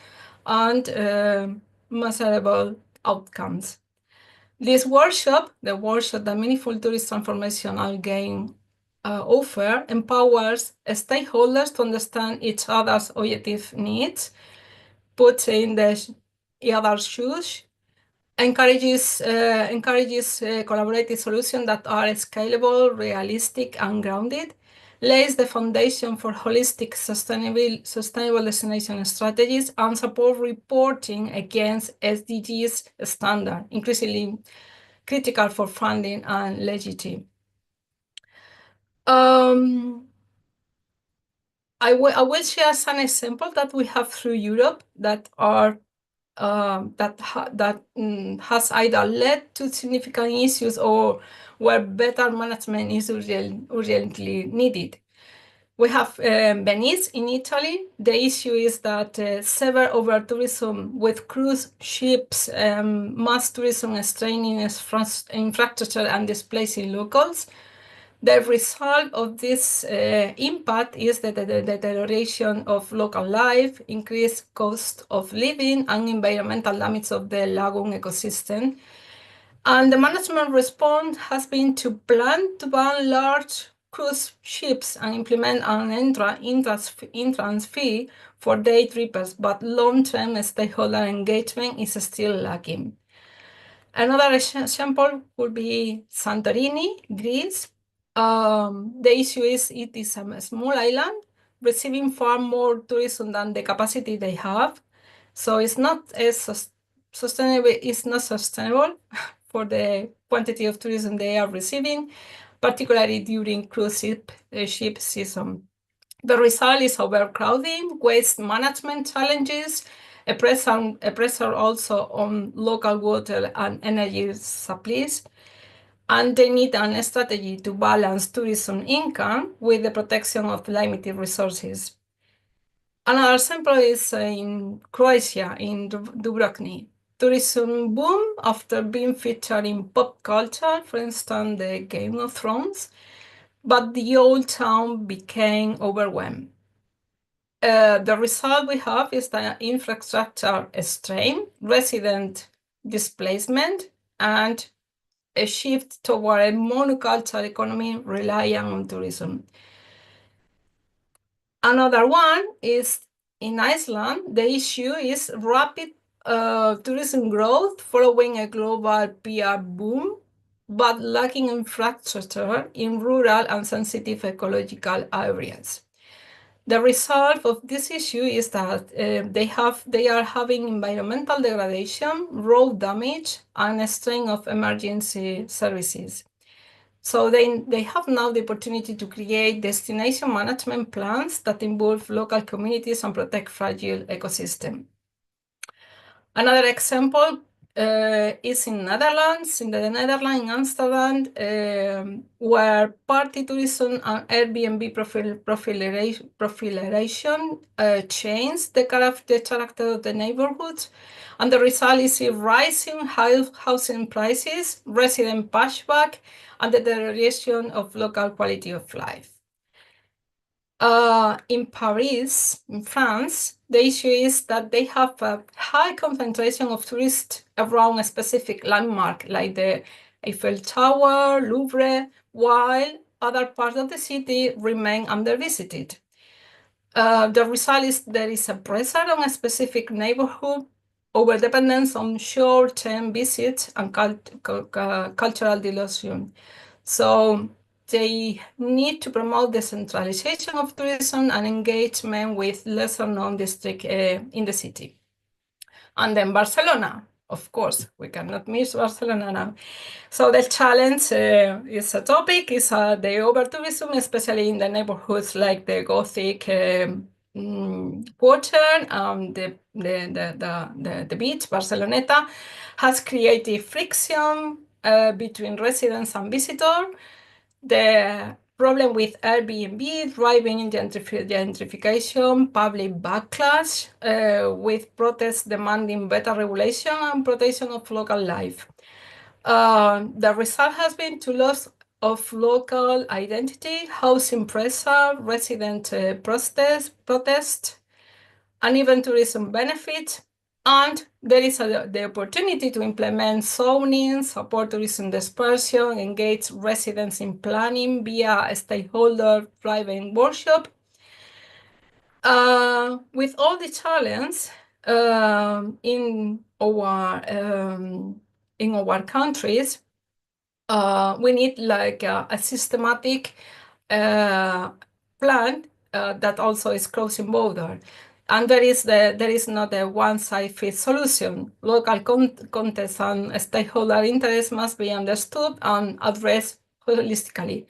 and measurable outcomes. This workshop, the Meaningful Tourism Transformational Game offer, empowers stakeholders to understand each other's objective needs, puts in the other's shoes, encourages collaborative solutions that are scalable, realistic, and grounded, lays the foundation for holistic, sustainable destination strategies, and support reporting against SDGs standard, increasingly critical for funding and legitimacy. I will share some examples that we have through Europe that are has either led to significant issues or where better management is urgently needed. We have Venice in Italy. The issue is that severe over-tourism with cruise ships, mass tourism straining infrastructure and displacing locals. The result of this impact is the deterioration of local life, increased cost of living, and environmental damage of the lagoon ecosystem. And the management response has been to plan to ban large cruise ships and implement an entrance fee for day trippers, but long-term stakeholder engagement is still lacking. Another example would be Santorini, Greece. The issue is it is a small island receiving far more tourism than the capacity they have. So it's not as sustainable. It's not sustainable for the quantity of tourism they are receiving, particularly during cruise ship season. The result is overcrowding, waste management challenges, a pressure also on local water and energy supplies, and they need a strategy to balance tourism income with the protection of limited resources. Another example is in Croatia, in Dubrovnik. Tourism boom after being featured in pop culture, for instance, the Game of Thrones, but the old town became overwhelmed. The result we have is the infrastructure strain, resident displacement, and a shift toward a monoculture economy relying on tourism. Another one is in Iceland. The issue is rapid tourism growth following a global PR boom, but lacking infrastructure in rural and sensitive ecological areas. The result of this issue is that they are having environmental degradation, road damage, and a strain of emergency services. So they have now the opportunity to create destination management plans that involve local communities and protect fragile ecosystem. Another example is in Netherlands, in Amsterdam, where party tourism and Airbnb proliferation changed the character of the neighborhoods, and the result is a rising housing prices, resident pushback, and the deterioration of local quality of life. In Paris, in France, the issue is that they have a high concentration of tourists around a specific landmark, like the Eiffel Tower, Louvre, while other parts of the city remain undervisited. The result is there is a pressure on a specific neighborhood, overdependence on short-term visits, and cultural delusion. So they need to promote the centralization of tourism and engagement with lesser-known districts in the city. And then Barcelona, of course, we cannot miss Barcelona now. So the challenge is a topic, is the over-tourism, especially in the neighborhoods like the Gothic Quarter and the beach, Barceloneta, has created friction between residents and visitors. The problem with Airbnb, driving gentrification, public backlash, with protests demanding better regulation and protection of local life. The result has been to loss of local identity, housing pressure, resident protest, and even tourism benefit. And there is the opportunity to implement zoning, support tourism dispersion, engage residents in planning via a stakeholder-driven workshop. With all the challenges in our countries, we need like a systematic plan that also is crossing border. And there is not a one-size-fits solution. Local context and stakeholder interests must be understood and addressed holistically.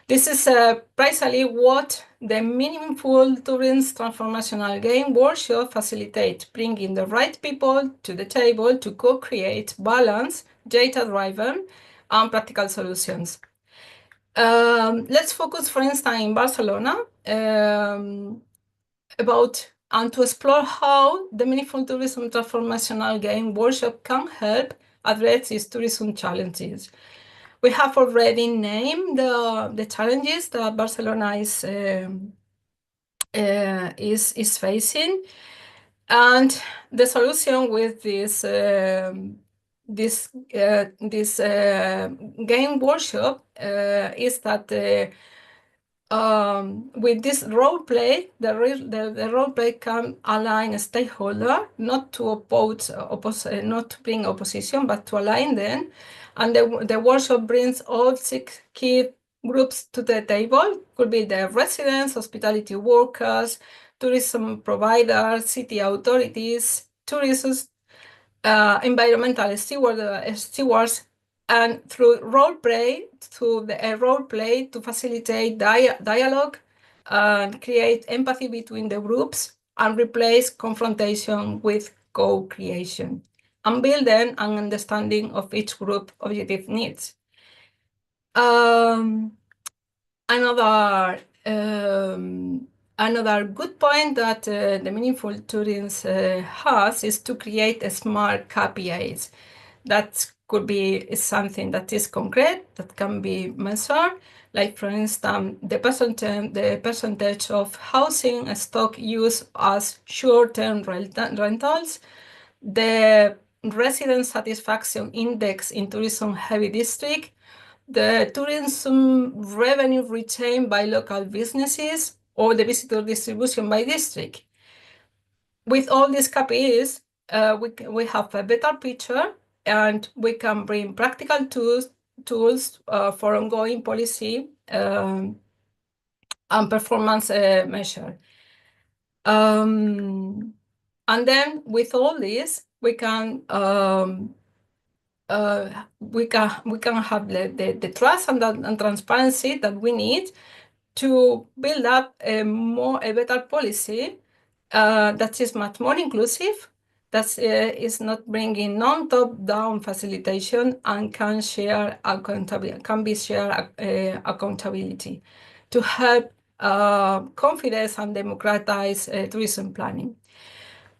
This is precisely what the Meaningful Tourism Transformational Game Workshop facilitates, bringing the right people to the table to co-create balanced, data-driven, and practical solutions. Let's focus, for instance, in Barcelona, and to explore how the Meaningful Tourism Transformational Game Workshop can help address these tourism challenges. We have already named the challenges that Barcelona is facing, and the solution with this game workshop is that with this role play, the role play can align a stakeholder, not to not to bring opposition, but to align them. And the workshop brings all 6 key groups to the table. Could be the residents, hospitality workers, tourism providers, city authorities, tourists, environmental stewards, and through role play, to facilitate dialogue and create empathy between the groups, and replace confrontation with co-creation, and build then an understanding of each group objective needs. Another good point that the Meaningful Tourism has is to create a smart KPIs. That could be something that is concrete, that can be measured, like for instance, the percentage of housing stock used as short-term rentals, the resident satisfaction index in tourism-heavy district, the tourism revenue retained by local businesses, or the visitor distribution by district. With all these KPIs, we have a better picture, and we can bring practical tools for ongoing policy and performance measure. And then with all this, we can have the trust and transparency that we need to build up a better policy that is much more inclusive, that is not bringing non-top-down facilitation, and can be shared accountability to help confidence and democratize tourism planning.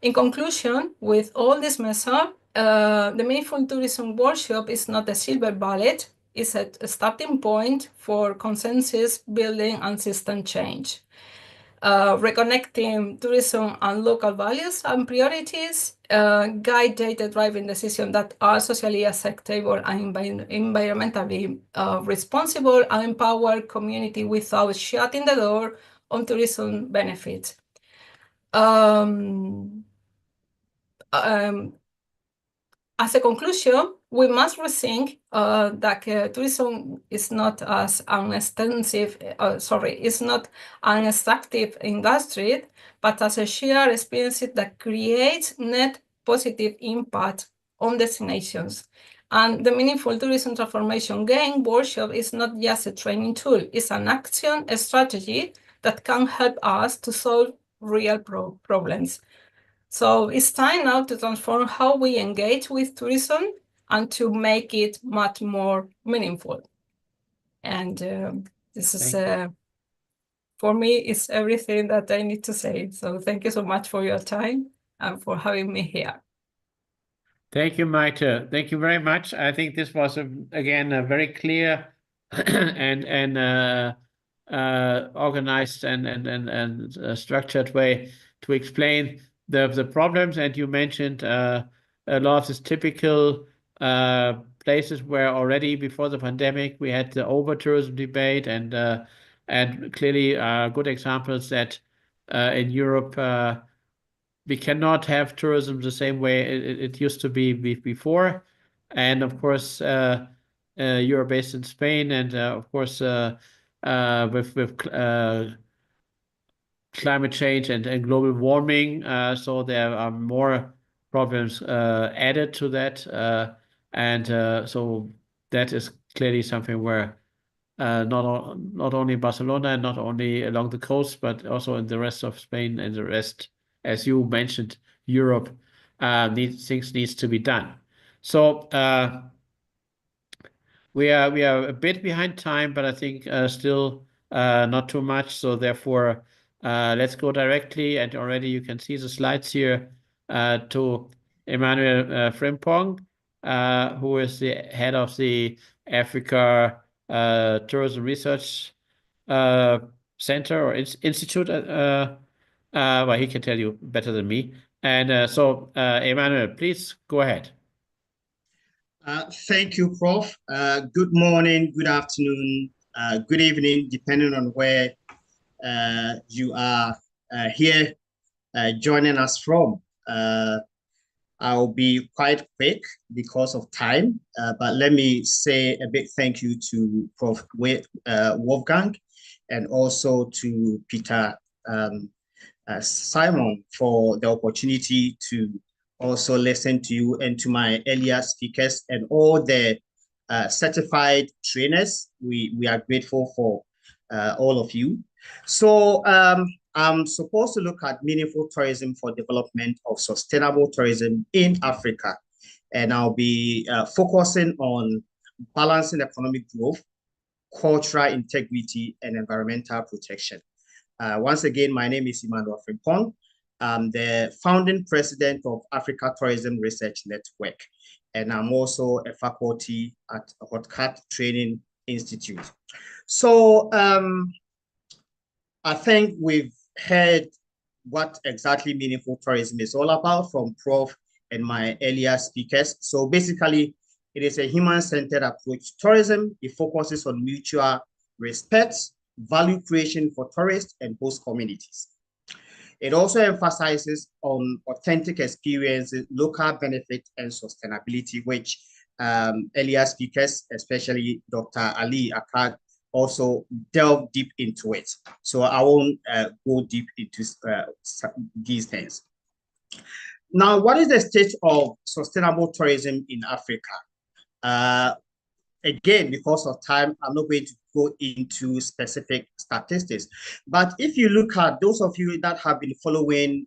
In conclusion, with all this measures, the Meaningful Tourism Workshop is not a silver bullet. It's a starting point for consensus building and system change. Reconnecting tourism and local values and priorities, guide data-driven decisions that are socially acceptable and environmentally responsible, and empower community without shutting the door on tourism benefits. As a conclusion, we must rethink that tourism is not as an extensive, is not an extractive industry, but as a shared experience that creates net positive impact on destinations. And the Meaningful Tourism Transformation Game Workshop is not just a training tool, it's an action, a strategy that can help us to solve real problems. So it's time now to transform how we engage with tourism and to make it much more meaningful. And this is, for me, it's everything that I need to say. So thank you so much for your time and for having me here. Thank you, Maite. Thank you very much. I think this was, again, a very clear and organized and structured way to explain the problems. And you mentioned a lot of these typical places where already before the pandemic we had the over-tourism debate, and clearly good examples that in Europe we cannot have tourism the same way it used to be before. And of course, you're based in Spain, and of course, with climate change and global warming, so there are more problems added to that, and so that is clearly something where not only Barcelona and not only along the coast, but also in the rest of Spain and the rest, as you mentioned, Europe, things needs to be done. So we are a bit behind time, but I think still not too much. So therefore, let's go directly, and already you can see the slides here, to Emmanuel Frimpong, who is the head of the Africa Tourism Research Center or Institute. Well, he can tell you better than me. And so, Emmanuel, please go ahead. Thank you, Prof. Good morning, good afternoon, good evening, depending on where you are here joining us from. I'll be quite quick because of time, but let me say a big thank you to Prof. Wolfgang, and also to Peter Simon for the opportunity to also listen to you, and to my earlier speakers and all the certified trainers. We are grateful for all of you. So I'm supposed to look at meaningful tourism for development of sustainable tourism in Africa. And I'll be focusing on balancing economic growth, cultural integrity, and environmental protection. Once again, my name is Emmanuel Frimpong. I'm the founding president of Africa Tourism Research Network, and I'm also a faculty at HOTCAT Training Institute. So I think we've heard what exactly meaningful tourism is all about from Prof and my earlier speakers. So basically, it is a human-centered approach to tourism. It focuses on mutual respect, value creation for tourists and host communities. It also emphasizes on authentic experiences, local benefit, and sustainability, which earlier speakers, especially Dr. Ali Akkad, also delve deep into it. So I won't go deep into these things. Now, what is the state of sustainable tourism in Africa? Again, because of time, I'm not going to go into specific statistics. But if you look at those of you that have been following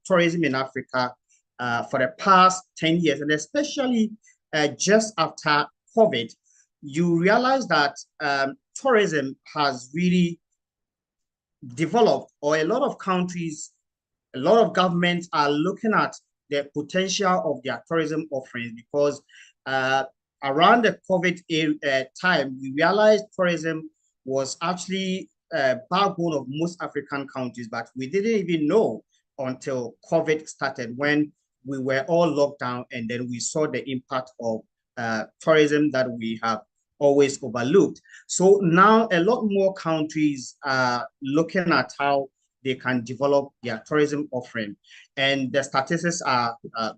tourism in Africa for the past 10 years, and especially just after COVID, you realize that tourism has really developed, or a lot of countries, a lot of governments are looking at the potential of their tourism offerings, because around the COVID time, we realized tourism was actually a backbone of most African countries, but we didn't even know until COVID started, when we were all locked down, and then we saw the impact of tourism that we have always overlooked. So now a lot more countries are looking at how they can develop their tourism offering. And the statistics are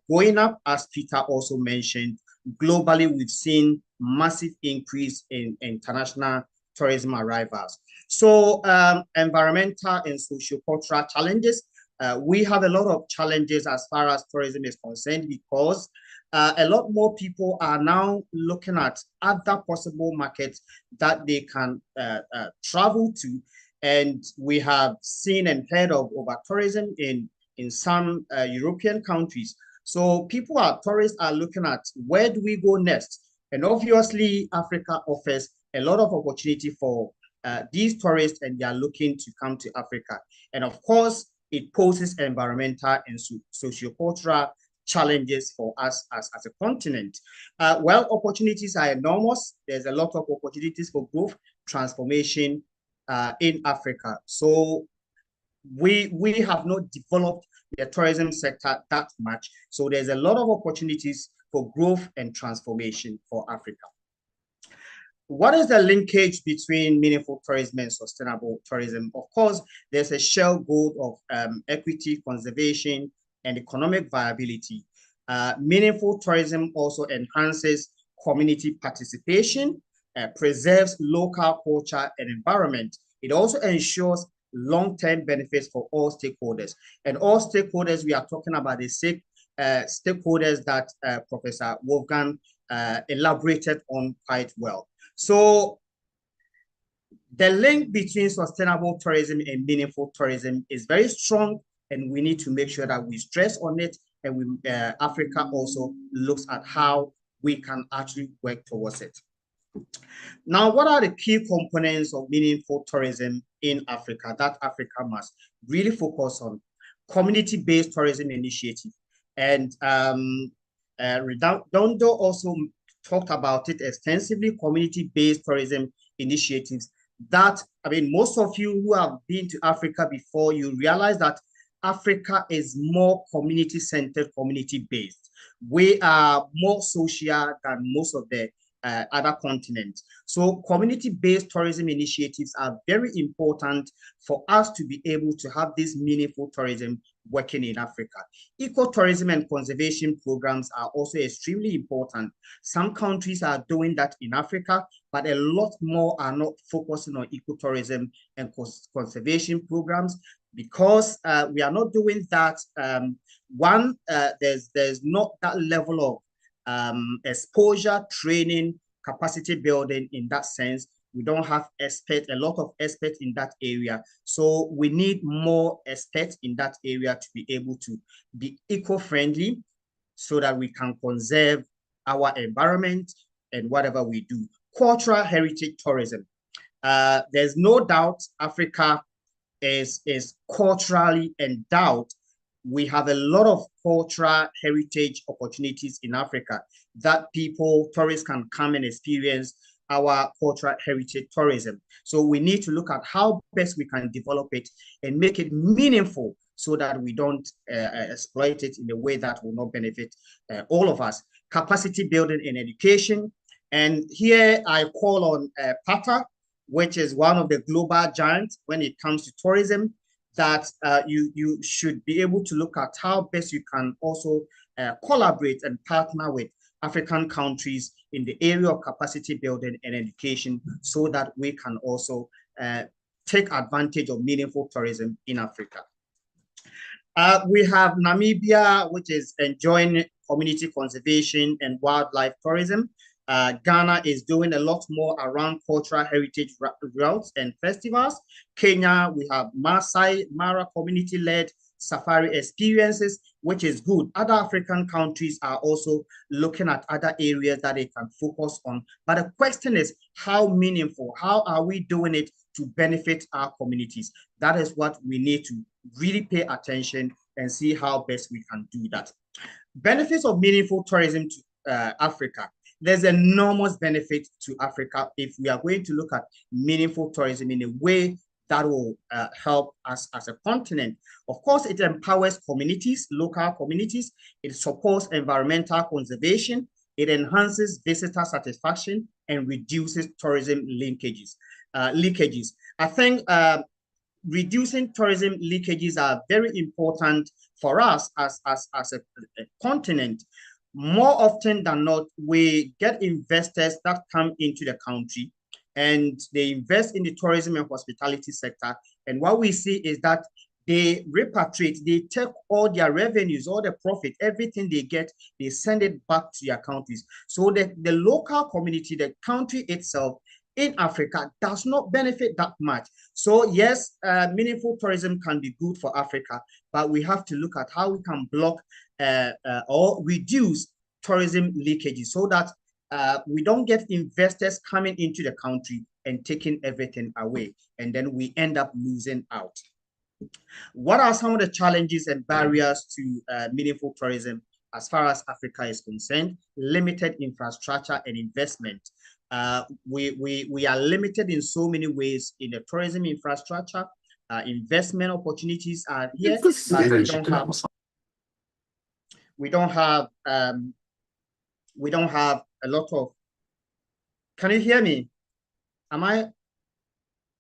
going up, as Peter also mentioned. Globally, we've seen massive increase in international tourism arrivals. So environmental and socio-cultural challenges. We have a lot of challenges as far as tourism is concerned, because a lot more people are now looking at other possible markets that they can travel to. And we have seen and heard of over-tourism in some European countries. So tourists are looking at, where do we go next? And obviously, Africa offers a lot of opportunity for these tourists, and they are looking to come to Africa. And of course, it poses environmental and socio-cultural challenges for us as a continent. Well, opportunities are enormous. There's a lot of opportunities for growth, transformation in Africa. So we have not developed the tourism sector that much. So there's a lot of opportunities for growth and transformation for Africa. What is the linkage between meaningful tourism and sustainable tourism? Of course, there's a shared goal of equity, conservation, and economic viability. Meaningful tourism also enhances community participation, preserves local culture and environment. It also ensures long-term benefits for all stakeholders. And all stakeholders, we are talking about the stakeholders that Professor Wolfgang elaborated on quite well. So the link between sustainable tourism and meaningful tourism is very strong, and we need to make sure that we stress on it, and Africa also looks at how we can actually work towards it. Now, what are the key components of meaningful tourism in Africa that Africa must really focus on? Community-based tourism initiative. And Redondo also talked about it extensively, community-based tourism initiatives. That, I mean, most of you who have been to Africa before, you realize that Africa is more community-centered, community-based. We are more social than most of the other continents. So community-based tourism initiatives are very important for us to be able to have this meaningful tourism working in Africa. Ecotourism and conservation programs are also extremely important. Some countries are doing that in Africa, but a lot more are not focusing on ecotourism and conservation programs, because we are not doing that. There's not that level of exposure, training, capacity building in that sense We don't have experts, a lot of experts in that area. So we need more experts in that area to be able to be eco-friendly so that we can conserve our environment and whatever we do. Cultural heritage tourism. There's no doubt Africa is culturally endowed. We have a lot of cultural heritage opportunities in Africa that tourists can come and experience our cultural heritage tourism. So we need to look at how best we can develop it and make it meaningful so that we don't exploit it in a way that will not benefit all of us. Capacity building and education. And here I call on PATA, which is one of the global giants when it comes to tourism, that you should be able to look at how best you can also collaborate and partner with African countries in the area of capacity building and education so that we can also take advantage of meaningful tourism in Africa. We have Namibia, which is enjoying community conservation and wildlife tourism. Ghana is doing a lot more around cultural heritage routes and festivals. Kenya, we have Maasai Mara community-led safari experiences, which is good. Other African countries are also looking at other areas that they can focus on. But the question is, how meaningful? How are we doing it to benefit our communities? That is what we need to really pay attention and see how best we can do that. Benefits of meaningful tourism to Africa. There's enormous benefit to Africa if we are going to look at meaningful tourism in a way that will help us as a continent. Of course, it empowers communities, local communities. It supports environmental conservation. It enhances visitor satisfaction and reduces tourism leakages. I think reducing tourism leakages are very important for us as a continent. More often than not, we get investors that come into the country and they invest in the tourism and hospitality sector. And what we see is that they repatriate, they take all their revenues, all the profit, everything they get, they send it back to their countries. So that the local community, the country itself in Africa does not benefit that much. So yes, meaningful tourism can be good for Africa, but we have to look at how we can block or reduce tourism leakages so that we don't get investors coming into the country and taking everything away, and then we end up losing out. What are some of the challenges and barriers to meaningful tourism as far as Africa is concerned? Limited infrastructure and investment. We are limited in so many ways in the tourism infrastructure. Investment opportunities are here, but we don't have a lot of. Can you hear me? Am I?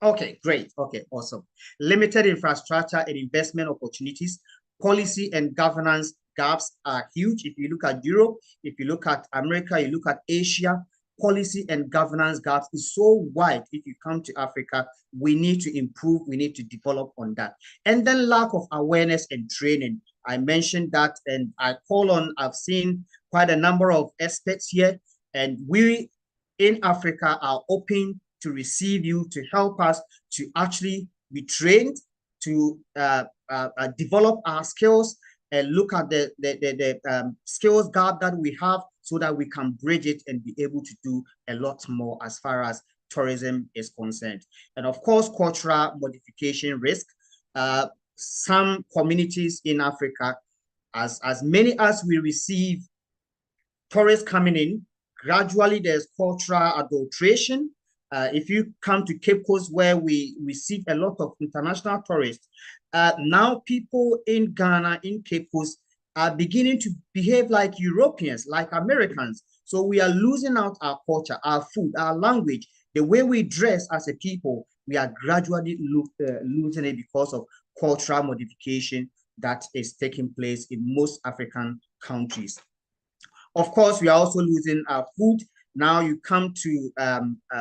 Okay, great. Okay, awesome. Limited infrastructure and investment opportunities. Policy and governance gaps are huge. If you look at Europe, if you look at America, you look at Asia, policy and governance gaps is so wide. If you come to Africa, we need to improve, we need to develop on that. And then lack of awareness and training. I mentioned that, and I've seen quite a number of experts here, and we in Africa are open to receive you, to help us to actually be trained, to develop our skills and look at the skills gap that we have so that we can bridge it and be able to do a lot more as far as tourism is concerned. And of course, cultural modification risk. Some communities in Africa, as many as we receive tourists coming in, gradually there's cultural adulteration. If you come to Cape Coast, where we receive a lot of international tourists, now people in Ghana, in Cape Coast, are beginning to behave like Europeans, like Americans. So we are losing out our culture, our food, our language, the way we dress as a people. We are gradually losing it because of cultural modification that is taking place in most African countries. Of course, we are also losing our food. Now you come to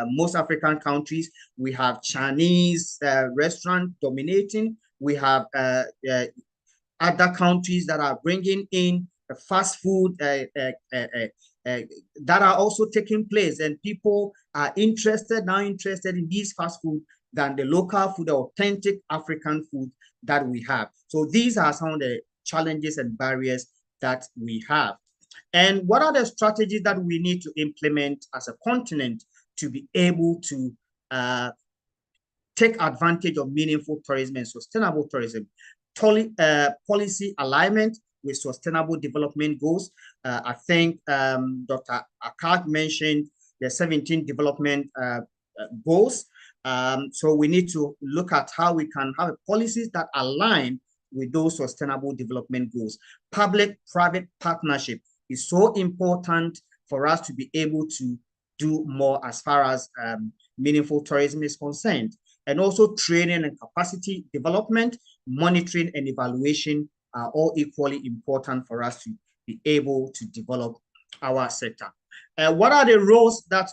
most African countries, we have Chinese restaurant dominating. We have other countries that are bringing in fast food that are also taking place, and people are now interested in these fast food than the local food, the authentic African food that we have. So these are some of the challenges and barriers that we have. And what are the strategies that we need to implement as a continent to be able to take advantage of meaningful tourism and sustainable tourism? Policy alignment with sustainable development goals. I think Dr. Akkad mentioned the 17 development goals. So we need to look at how we can have policies that align with those sustainable development goals. Public-private partnership is so important for us to be able to do more as far as meaningful tourism is concerned. And also training and capacity development, monitoring and evaluation are all equally important for us to be able to develop our sector. What are the roles that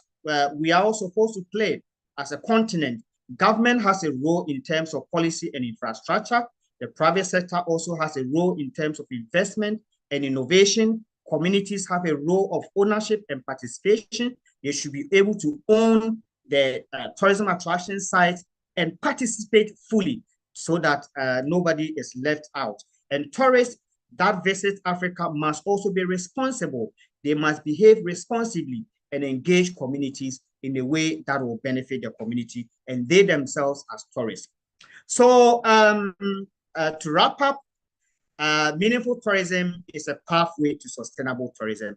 we are all supposed to play as a continent? Government has a role in terms of policy and infrastructure. The private sector also has a role in terms of investment and innovation. Communities have a role of ownership and participation. They should be able to own the tourism attraction sites and participate fully so that nobody is left out. And tourists that visit Africa must also be responsible. They must behave responsibly and engage communities in a way that will benefit the community and they themselves as tourists. So to wrap up, meaningful tourism is a pathway to sustainable tourism.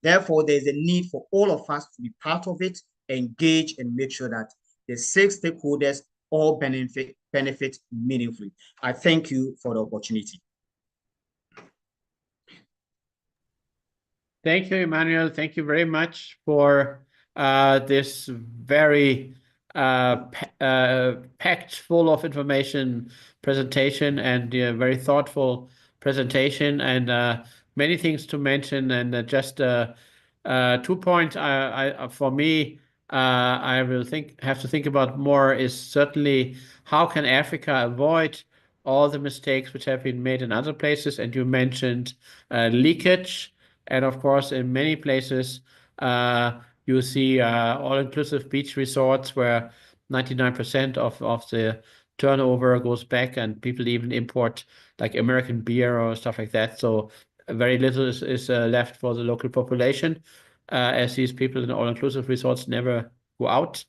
Therefore, there's a need for all of us to be part of it, engage, and make sure that the 6 stakeholders all benefit meaningfully. I thank you for the opportunity. Thank you, Emmanuel. Thank you very much for this very packed full of information presentation and very thoughtful presentation and many things to mention. And just 2 points for me, I will have to think about more is certainly how can Africa avoid all the mistakes which have been made in other places. And you mentioned leakage. And of course, in many places, you see all-inclusive beach resorts where 99% of the turnover goes back and people even import like American beer or stuff like that. So very little is left for the local population as these people in all-inclusive resorts never go out.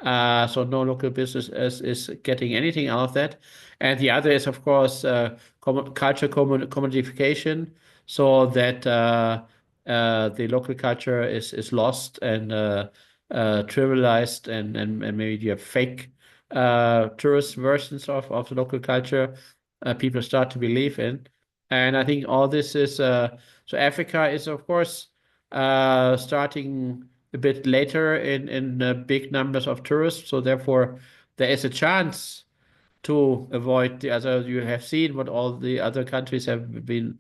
So no local business is getting anything out of that. And the other is, of course, culture commodification, so that the local culture is lost and trivialized, and maybe you have fake tourist versions of the local culture people start to believe in. And I think all this is so Africa is, of course, starting a bit later in big numbers of tourists. So therefore, there is a chance to avoid the other. You have seen what all the other countries have been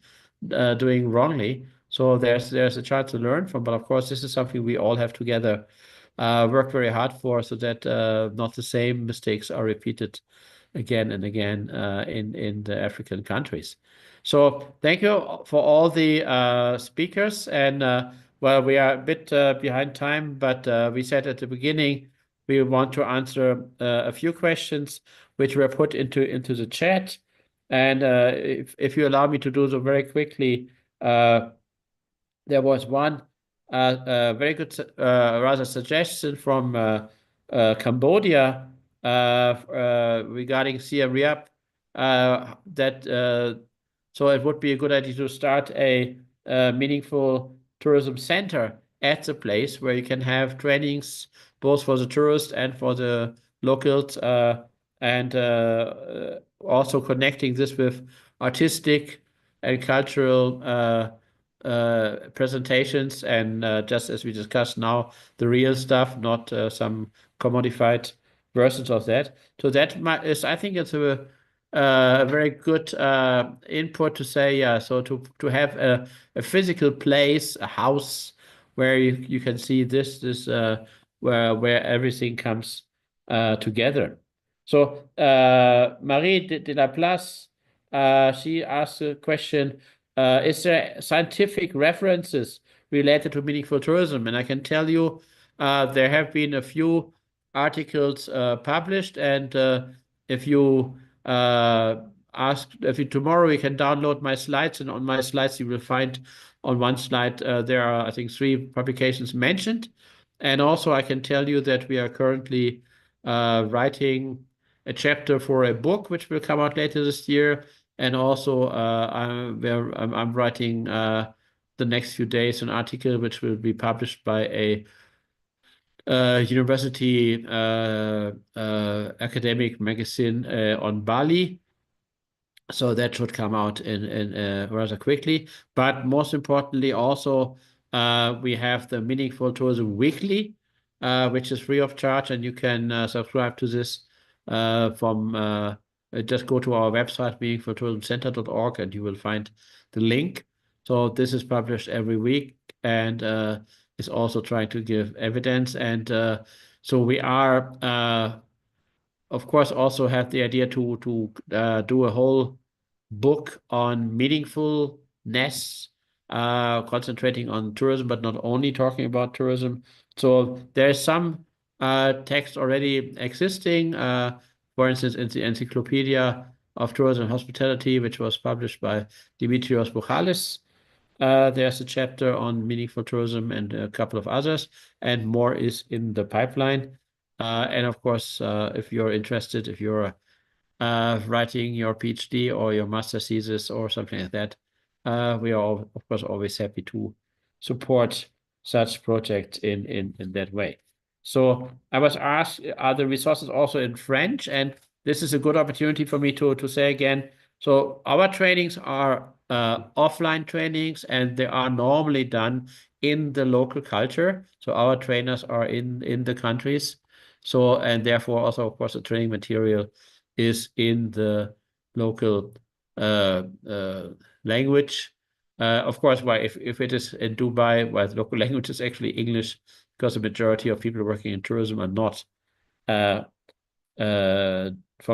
doing wrongly. So there's a chance to learn from. But of course, this is something we all have together work very hard for, so that not the same mistakes are repeated again and again in the African countries. So thank you for all the speakers. And well, we are a bit behind time, but we said at the beginning we want to answer a few questions which were put into the chat. And if you allow me to do so very quickly, there was one very good rather suggestion from Cambodia regarding Siem Reap, that so it would be a good idea to start a meaningful tourism center at the place where you can have trainings both for the tourists and for the locals, and also connecting this with artistic and cultural presentations, and just as we discussed now, the real stuff, not some commodified versions of that. So that is, I think it's a very good input to say, yeah, so to have a physical place, a house where you can see this where everything comes together. So Marie de la Place, she asked a question: is there scientific references related to meaningful tourism. And I can tell you, there have been a few articles published, and if you tomorrow we can download my slides, and on my slides you will find on one slide there are, I think, 3 publications mentioned. And also I can tell you that we are currently writing a chapter for a book which will come out later this year, and also I'm writing the next few days an article which will be published by a university academic magazine on Bali. So that should come out in rather quickly. But most importantly, also we have the Meaningful Tourism Weekly, which is free of charge, and you can subscribe to this from just go to our website, meaningfultourismcenter.org, and you will find the link. So this is published every week, and is also trying to give evidence. And so we are, of course, also have the idea to do a whole book on meaningfulness, concentrating on tourism, but not only talking about tourism. So there's some text already existing, for instance, in the Encyclopedia of Tourism and Hospitality, which was published by Dimitrios Bouchalis. There's a chapter on meaningful tourism and a couple of others, and more is in the pipeline. And of course, if you're interested, if you're writing your PhD or your master thesis or something like that, we are, of course, always happy to support such projects in that way. So I was asked, are the resources also in French? And this is a good opportunity for me to say again. So our trainings are offline trainings, and they are normally done in the local culture. So our trainers are in the countries. So, and therefore also, of course, the training material is in the local language. Of course, why if it is in Dubai, well, the local language is actually English, because the majority of people working in tourism are not from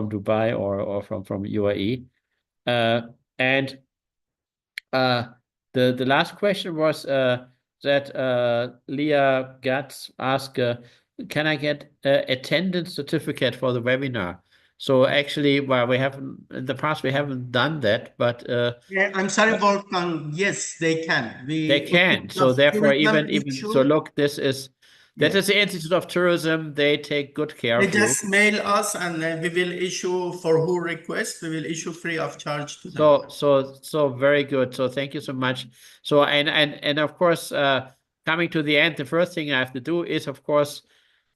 Dubai or from UAE. And the last question was that Leah Gatz asked, can I get an attendance certificate for the webinar? So actually, well, we haven't in the past, we haven't done that, but Yeah, I'm sorry, Wolfgang. Yes, they can. they can. So therefore, even so, look, that is the Institute of Tourism. They take good care They of you. just mail us, and we will issue for who requests. We will issue free of charge to them. So very good. So thank you so much. So and of course, coming to the end, the first thing I have to do is, of course,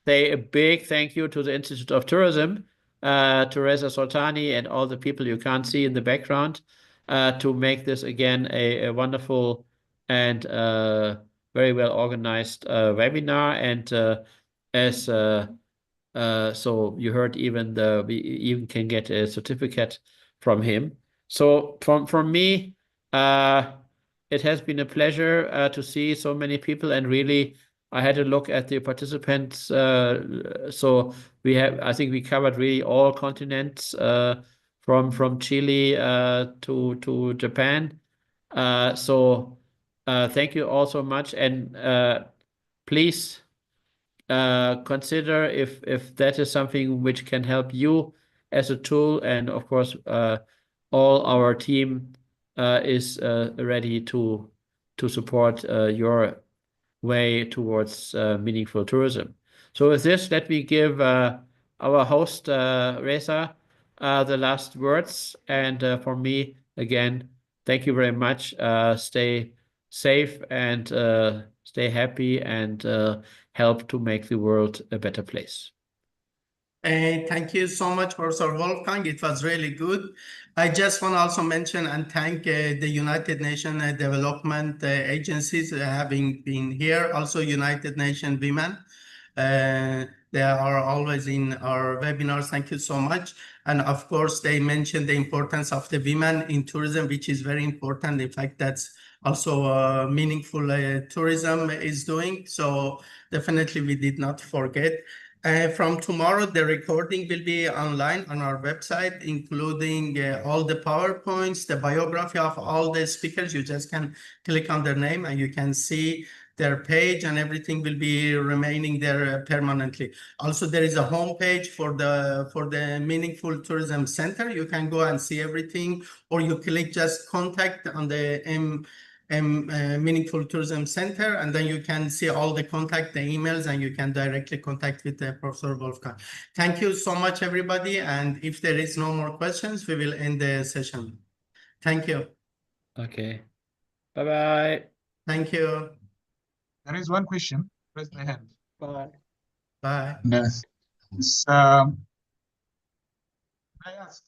say a big thank you to the Institute of Tourism, Teresa Soltani, and all the people you can't see in the background, to make this again a wonderful and very well organized webinar. And so you heard, we even can get a certificate from him. So from me, it has been a pleasure to see so many people, and really I had a look at the participants. So I think we covered really all continents, from Chile to Japan. So thank you all so much, and please consider if that is something which can help you as a tool. And of course, all our team is ready to support your way towards meaningful tourism. So with this, let me give our host, Reza, the last words. And for me, again, thank you very much. Stay safe and stay happy, and help to make the world a better place. Thank you so much, Professor Wolfgang. It was really good. I just want to also mention and thank the United Nations Development Agencies having been here. Also, United Nations Women. They are always in our webinars. Thank you so much. And of course, they mentioned the importance of the women in tourism, which is very important. In fact, that's also meaningful tourism is doing. So definitely we did not forget. From tomorrow, the recording will be online on our website, including all the PowerPoints, the biography of all the speakers. You just can click on their name and you can see their page, and everything will be remaining there permanently. Also, there is a homepage for the Meaningful Tourism Center. You can go and see everything, or you click just contact on the Meaningful Tourism Center, and then you can see all the contact, the emails, and you can directly contact with Professor Wolfgang. Thank you so much, everybody. And if there is no more questions, we will end the session. Thank you. Okay. Bye-bye. Thank you. There is one question. Raise my hand. Bye. Bye. Yes. I ask